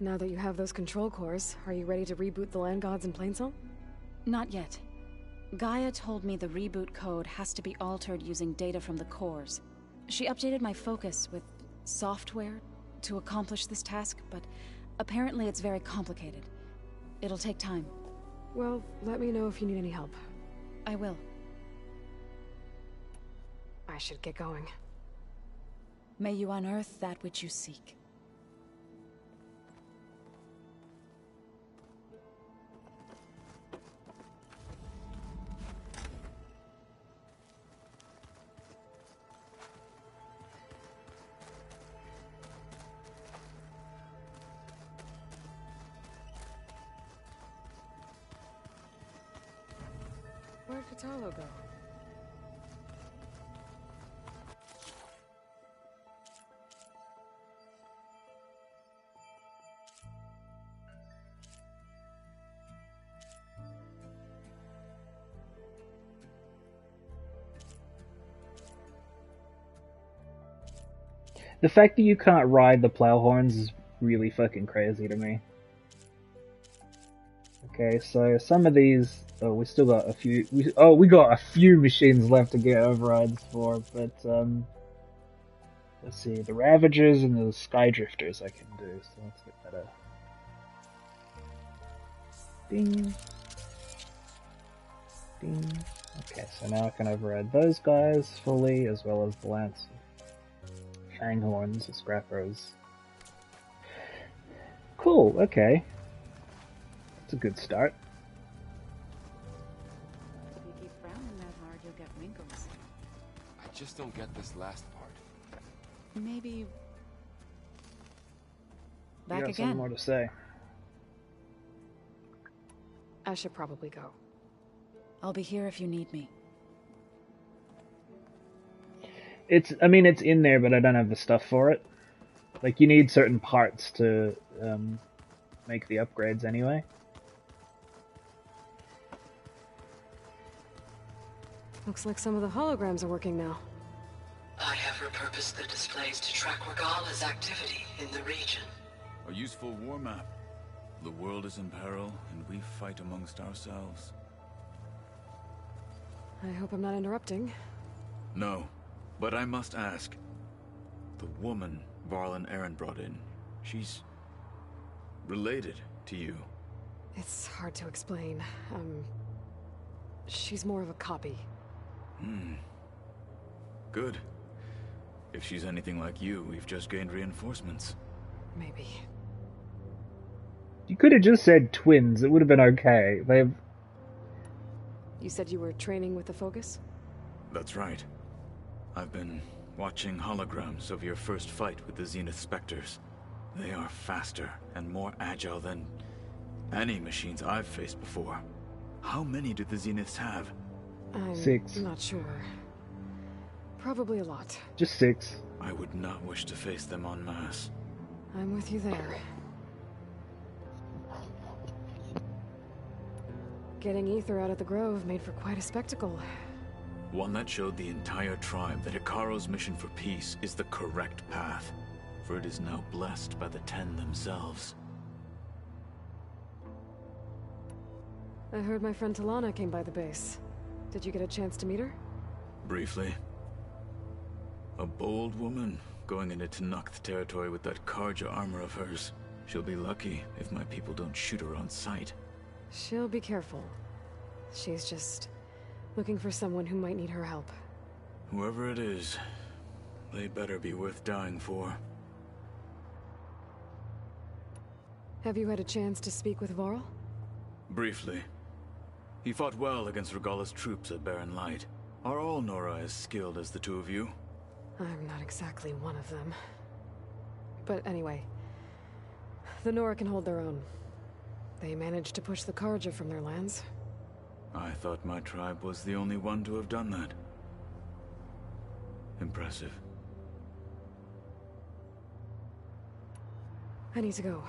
Now that you have those control cores, are you ready to reboot the land gods in Plainsong? Not yet. Gaia told me the reboot code has to be altered using data from the cores. She updated my focus with software to accomplish this task, but apparently it's very complicated. It'll take time. Well, let me know if you need any help. I will. I should get going. May you unearth that which you seek. Where'd Katalo go? The fact that you can't ride the plow horns is really fucking crazy to me. Okay, so some of these... Oh, we still got a few... we got a few machines left to get overrides for, but, let's see, the Ravagers and the Skydrifters I can do, so let's get that up. Ding. Ding. Okay, so now I can override those guys fully, as well as the Lance Fanghorns, the Scrappers. Cool, okay. That's a good start. If you keep frowning that hard, you'll get wrinkles. I just don't get this last part. Maybe... You Back got again. something more to say. I should probably go. I'll be here if you need me. I mean, it's in there, but I don't have the stuff for it. Like, you need certain parts to, make the upgrades anyway. Looks like some of the holograms are working now. I have repurposed the displays to track Regala's activity in the region. A useful war map. The world is in peril, and we fight amongst ourselves. I hope I'm not interrupting. No, but I must ask. The woman Varl and Aaron brought in, she's... related to you. It's hard to explain. She's more of a copy. Good. If she's anything like you, we've just gained reinforcements. Maybe. You could have just said twins, it would have been okay. They've... You said you were training with the Focus? That's right. I've been watching holograms of your first fight with the Zenith Spectres. They are faster and more agile than any machines I've faced before. How many do the Zeniths have? I'm 6. not sure. Probably a lot. Just 6. I would not wish to face them en masse. I'm with you there. Getting Ether out of the Grove made for quite a spectacle. One that showed the entire tribe that Hikaro's mission for peace is the correct path, for it is now blessed by the Ten themselves. I heard my friend Talana came by the base. Did you get a chance to meet her? Briefly. A bold woman going into Tenakth territory with that Karja armor of hers. She'll be lucky if my people don't shoot her on sight. She'll be careful. She's just looking for someone who might need her help. Whoever it is, they better be worth dying for. Have you had a chance to speak with Varl? Briefly. He fought well against Regala's troops at Barren Light. Are all Nora as skilled as the two of you? I'm not exactly one of them. But anyway, the Nora can hold their own. They managed to push the Karja from their lands. I thought my tribe was the only one to have done that. Impressive. I need to go.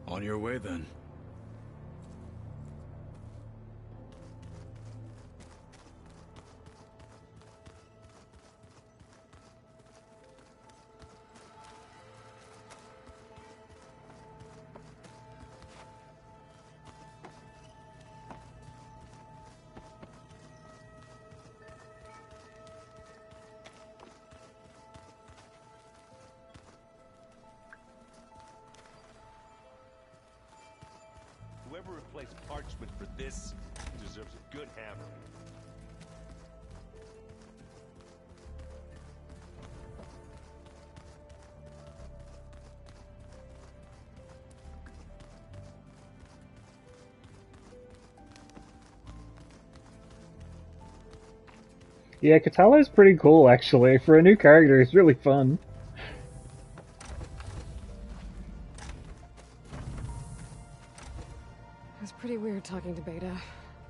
On your way, then. Whoever replaced parchment for this deserves a good hammering. Yeah, Katalo's pretty cool, actually. For a new character, he's really fun. It was pretty weird talking to Beta,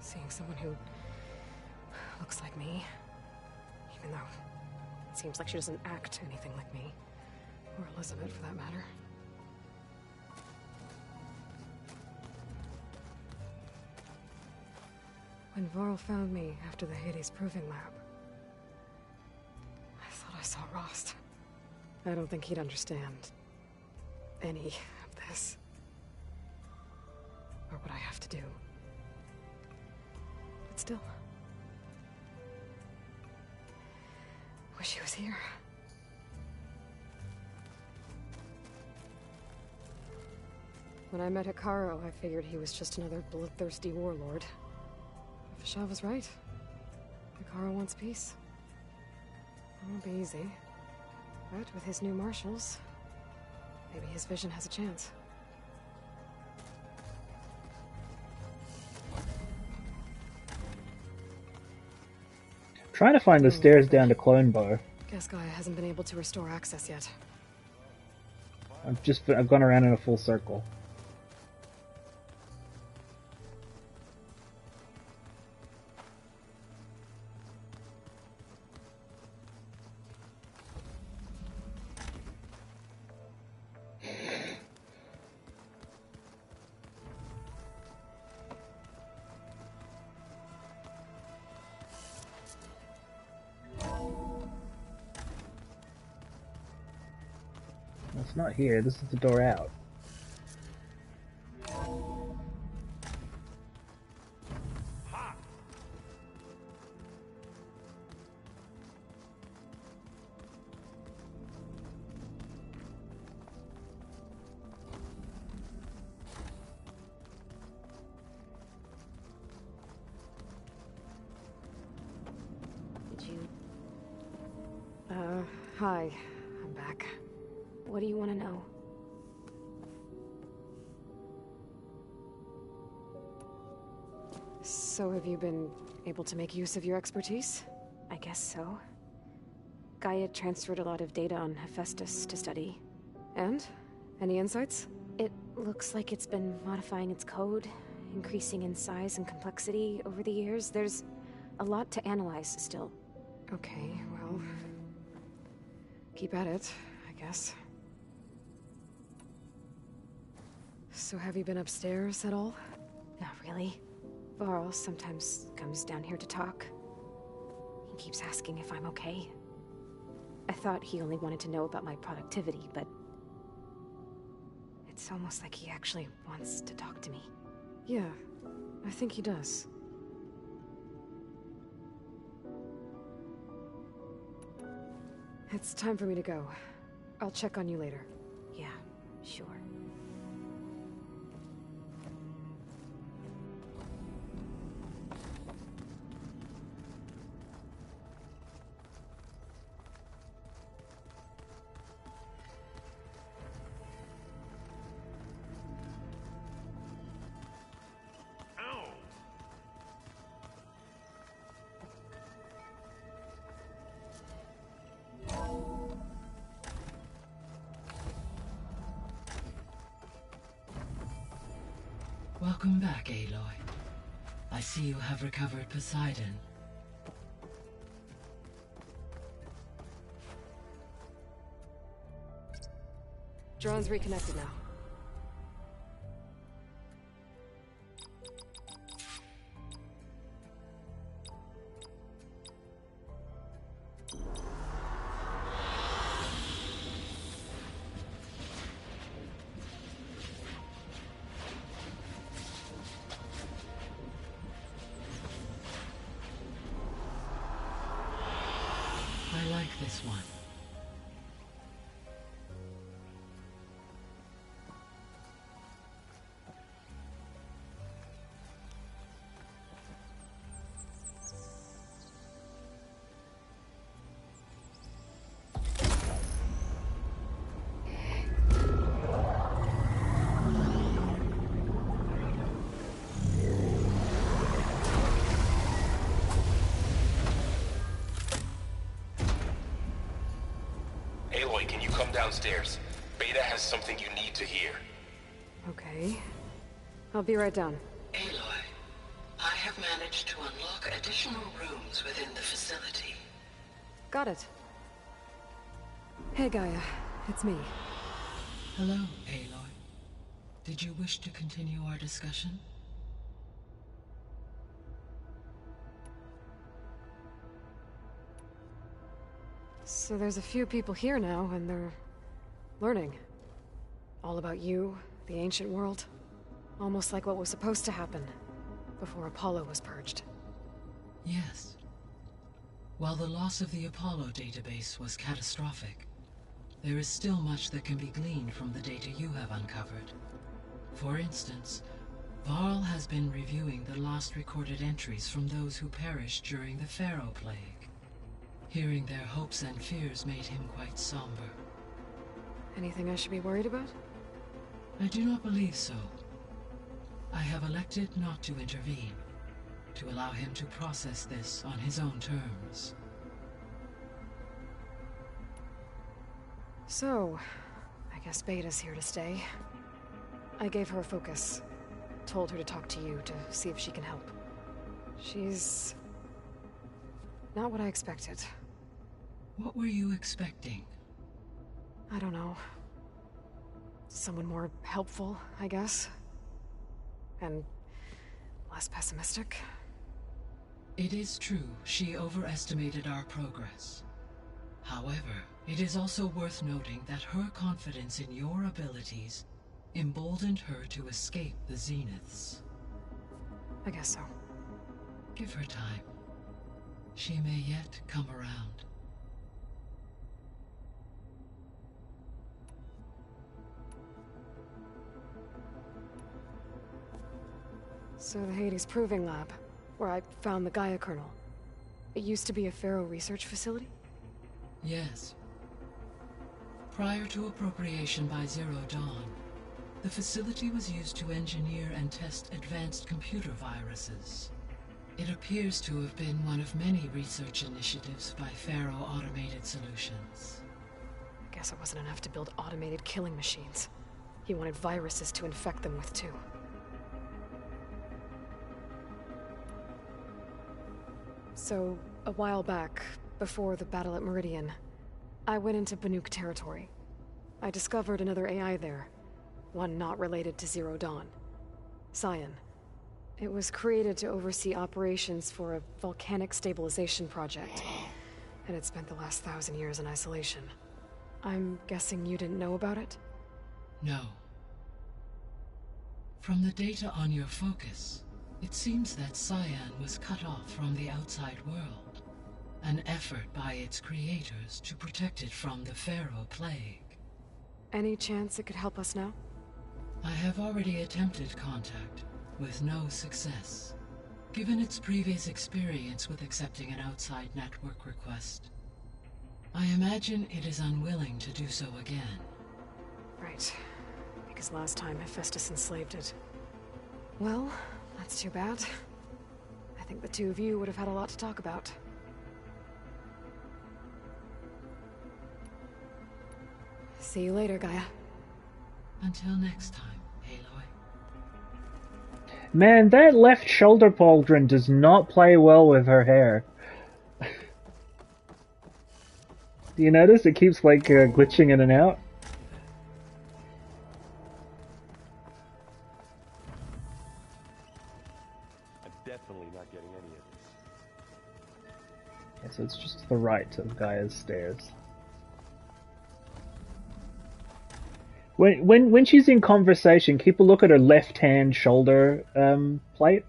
seeing someone who looks like me. Even though it seems like she doesn't act anything like me. Or Elizabeth, for that matter. When Varl found me after the Hades Proving Lab, I thought I saw Rost. I don't think he'd understand any of this. Or what I have to do. But still. Wish he was here. When I met Hikaru, I figured he was just another bloodthirsty warlord. Fashav was right. Hikaru wants peace. It won't be easy. But with his new marshals, maybe his vision has a chance. Trying to find the stairs down to Clone Bow. Guess Gaia hasn't been able to restore access yet. I've gone around in a full circle. It's not here, this is the door out. Did you... Hi. I'm back. What do you want to know? So have you been able to make use of your expertise? I guess so. Gaia transferred a lot of data on Hephaestus to study. And? Any insights? It looks like it's been modifying its code, increasing in size and complexity over the years. There's a lot to analyze still. Okay, well... keep at it, I guess. So have you been upstairs at all? Not really. Varl sometimes comes down here to talk. He keeps asking if I'm okay. I thought he only wanted to know about my productivity, but... it's almost like he actually wants to talk to me. Yeah, I think he does. It's time for me to go. I'll check on you later. Yeah, sure. Welcome back, Aloy. I see you have recovered Poseidon. Drone's reconnected now. I like this one. Aloy, can you come downstairs? Beta has something you need to hear. Okay. I'll be right down. Aloy, I have managed to unlock additional rooms within the facility. Got it. Hey, Gaia. It's me. Hello, Aloy. Did you wish to continue our discussion? So there's a few people here now, and they're learning. All about you, the ancient world. Almost like what was supposed to happen before Apollo was purged. Yes. While the loss of the Apollo database was catastrophic, there is still much that can be gleaned from the data you have uncovered. For instance, Varl has been reviewing the last recorded entries from those who perished during the Pharaoh Plague. Hearing their hopes and fears made him quite somber. Anything I should be worried about? I do not believe so. I have elected not to intervene, to allow him to process this on his own terms. So, I guess Beta's here to stay. I gave her a focus. Told her to talk to you to see if she can help. She's not what I expected. What were you expecting? I don't know. Someone more helpful, I guess. And less pessimistic. It is true, she overestimated our progress. However, it is also worth noting that her confidence in your abilities emboldened her to escape the Zeniths. I guess so. Give her time. She may yet come around. So the Hades Proving Lab, where I found the Gaia kernel. It used to be a Pharaoh research facility? Yes. Prior to appropriation by Zero Dawn, the facility was used to engineer and test advanced computer viruses. It appears to have been one of many research initiatives by Pharaoh Automated Solutions. Guess it wasn't enough to build automated killing machines. He wanted viruses to infect them with, too. So, a while back, before the battle at Meridian, I went into Banuk territory. I discovered another AI there, one not related to Zero Dawn. Cyan. It was created to oversee operations for a volcanic stabilization project, and it spent the last 1,000 years in isolation. I'm guessing you didn't know about it? No. From the data on your focus, it seems that Cyan was cut off from the outside world, an effort by its creators to protect it from the Pharaoh Plague. Any chance it could help us now? I have already attempted contact, with no success. Given its previous experience with accepting an outside network request, I imagine it is unwilling to do so again. Right. Because last time Hephaestus enslaved it. Well, that's too bad. I think the two of you would have had a lot to talk about. See you later, Gaia. Until next time, Aloy. Man, that left shoulder pauldron does not play well with her hair. Do you notice it keeps like glitching in and out? I'm definitely not getting any of this. Yeah, so it's just to the right of Gaia's stairs. When she's in conversation, keep a look at her left-hand shoulder plate.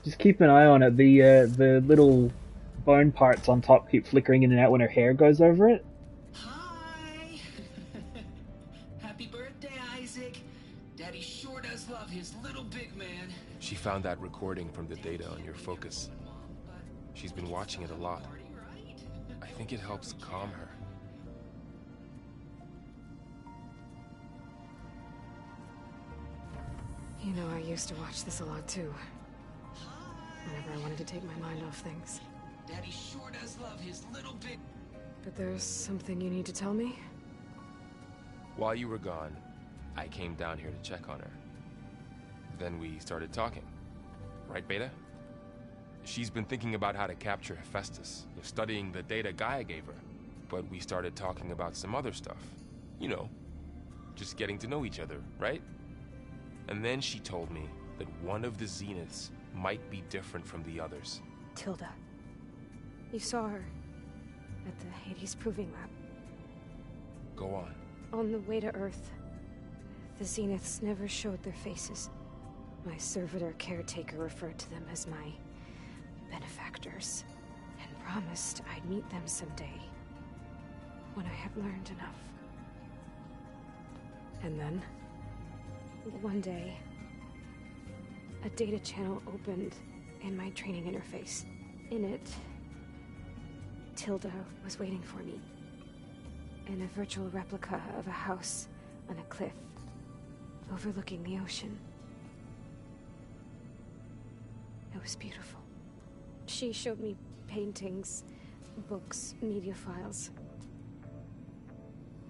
Just keep an eye on it. The little bone parts on top keep flickering in and out when her hair goes over it. Hi! Happy birthday, Isaac. Daddy sure does love his little big man. She found that recording from the data on your focus. She's been watching it a lot. I think it helps calm her. You know, I used to watch this a lot too. Whenever I wanted to take my mind off things. Daddy sure does love his little big... But there's something you need to tell me? While you were gone, I came down here to check on her. Then we started talking. Right, Beta? She's been thinking about how to capture Hephaestus, studying the data Gaia gave her. But we started talking about some other stuff. You know, just getting to know each other, right? And then she told me that one of the Zeniths might be different from the others. Tilda. You saw her at the Hades Proving Lab. Go on. On the way to Earth, the Zeniths never showed their faces. My servitor caretaker referred to them as my benefactors, and promised I'd meet them someday, when I had learned enough. And then, one day, a data channel opened in my training interface. In it, Tilda was waiting for me, in a virtual replica of a house on a cliff, overlooking the ocean. It was beautiful. She showed me paintings, books, media files.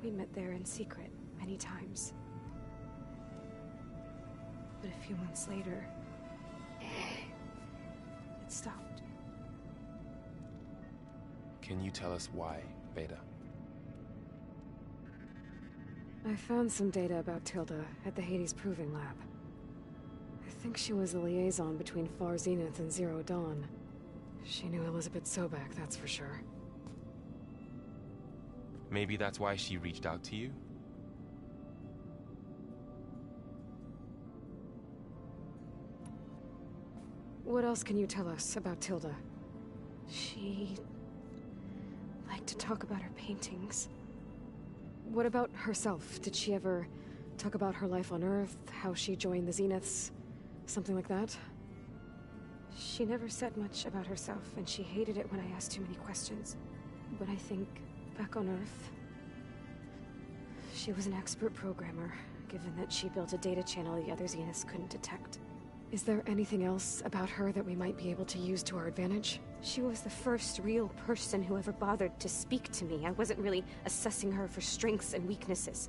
We met there in secret many times. But a few months later, it stopped. Can you tell us why, Beta? I found some data about Tilda at the Hades Proving Lab. I think she was a liaison between Far Zenith and Zero Dawn. She knew Elizabeth Sobek, that's for sure. Maybe that's why she reached out to you? What else can you tell us about Tilda? She liked to talk about her paintings. What about herself? Did she ever talk about her life on Earth, how she joined the Zeniths, something like that? She never said much about herself, and she hated it when I asked too many questions. But I think, back on Earth, she was an expert programmer, given that she built a data channel the other Zeniths couldn't detect. Is there anything else about her that we might be able to use to our advantage? She was the first real person who ever bothered to speak to me. I wasn't really assessing her for strengths and weaknesses.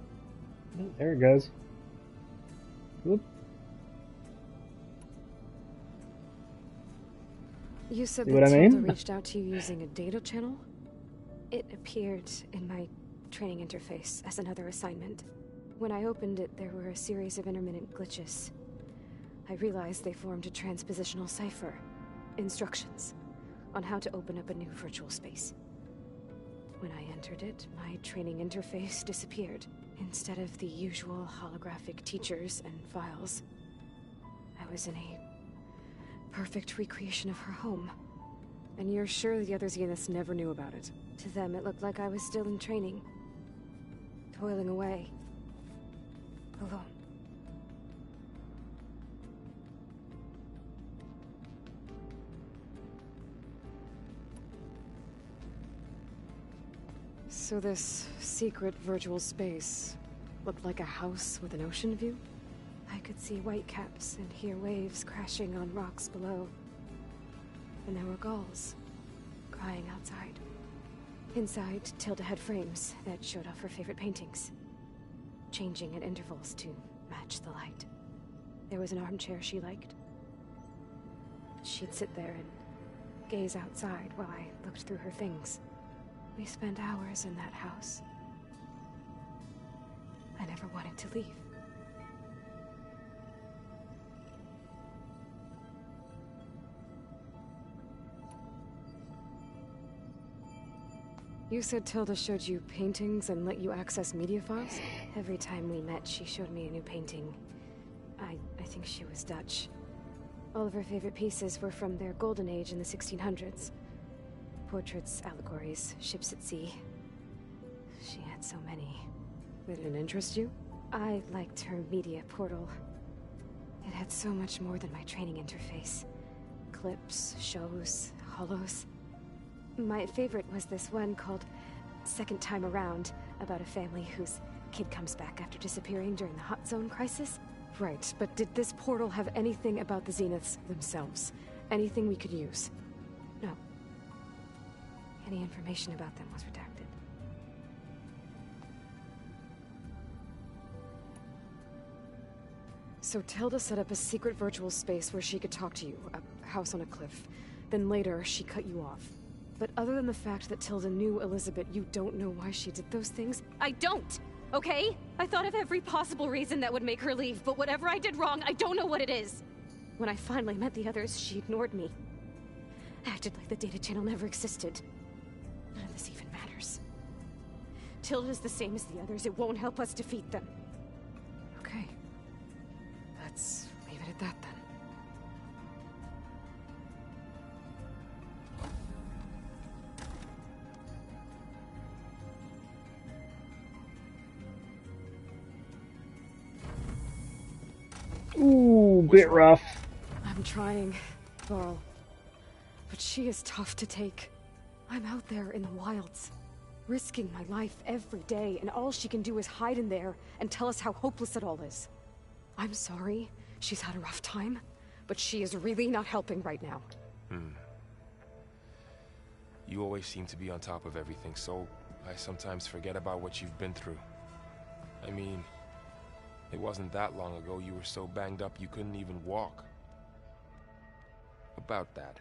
There it goes. Whoop. You said See that what I Tilda mean? reached out to you using a data channel? It appeared in my training interface as another assignment. When I opened it, there were a series of intermittent glitches. I realized they formed a transpositional cipher. Instructions on how to open up a new virtual space. When I entered it, my training interface disappeared. Instead of the usual holographic teachers and files, I was in a perfect recreation of her home. And you're sure the other Zeniths never knew about it? To them, it looked like I was still in training. Toiling away. Alone. So this secret virtual space looked like a house with an ocean view? I could see whitecaps and hear waves crashing on rocks below. And there were gulls crying outside. Inside, Tilda had frames that showed off her favorite paintings, changing at intervals to match the light. There was an armchair she liked. She'd sit there and gaze outside while I looked through her things. We spent hours in that house. I never wanted to leave. You said Tilda showed you paintings and let you access media files? Every time we met, she showed me a new painting. I think she was Dutch. All of her favorite pieces were from their golden age in the 1600s. Portraits, allegories, ships at sea. She had so many. They didn't interest you? I liked her media portal. It had so much more than my training interface. Clips, shows, holos. My favorite was this one called Second Time Around, about a family whose kid comes back after disappearing during the Hot Zone crisis. Right, but did this portal have anything about the Zeniths themselves? Anything we could use? No. Any information about them was redacted. So Tilda set up a secret virtual space where she could talk to you, a house on a cliff. Then later, she cut you off. But other than the fact that Tilda knew Elizabeth, you don't know why she did those things? I don't! Okay? I thought of every possible reason that would make her leave, but whatever I did wrong, I don't know what it is. When I finally met the others, she ignored me. Acted like the data channel never existed. None of this even matters. Tilda's the same as the others. It won't help us defeat them. Okay. Let's leave it at that then. Ooh, bit rough. I'm trying, Varl. But she is tough to take. I'm out there in the wilds, risking my life every day, and all she can do is hide in there and tell us how hopeless it all is. I'm sorry, she's had a rough time, but she is really not helping right now. You always seem to be on top of everything, so I sometimes forget about what you've been through. I mean, it wasn't that long ago you were so banged up you couldn't even walk. About that.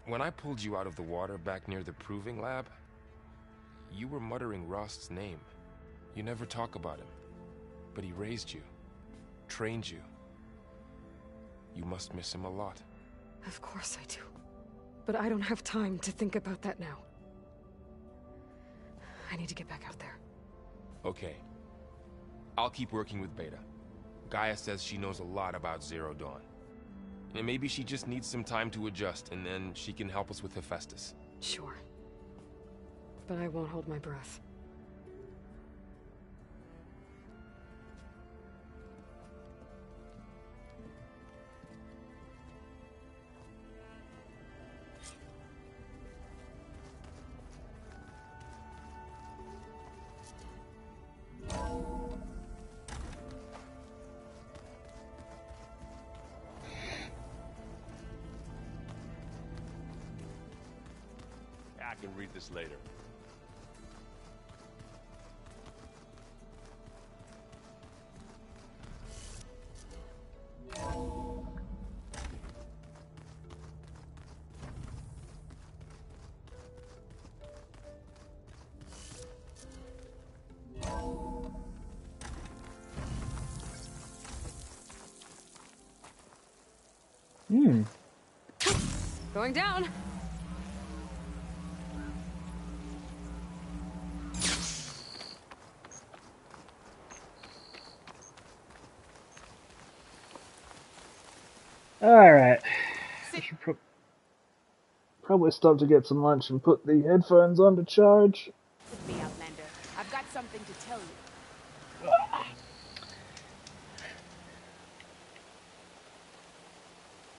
When I pulled you out of the water back near the proving lab, you were muttering Rost's name. You never talk about him. But he raised you, trained you. You must miss him a lot. Of course I do. But I don't have time to think about that now. I need to get back out there. Okay. I'll keep working with Beta. Gaia says she knows a lot about Zero Dawn. And maybe she just needs some time to adjust, and then she can help us with Hephaestus. Sure. But I won't hold my breath. I can read this later. Going down. Alright. I should probably stop to get some lunch and put the headphones on to charge. With me, Outlander. I've got something to tell you.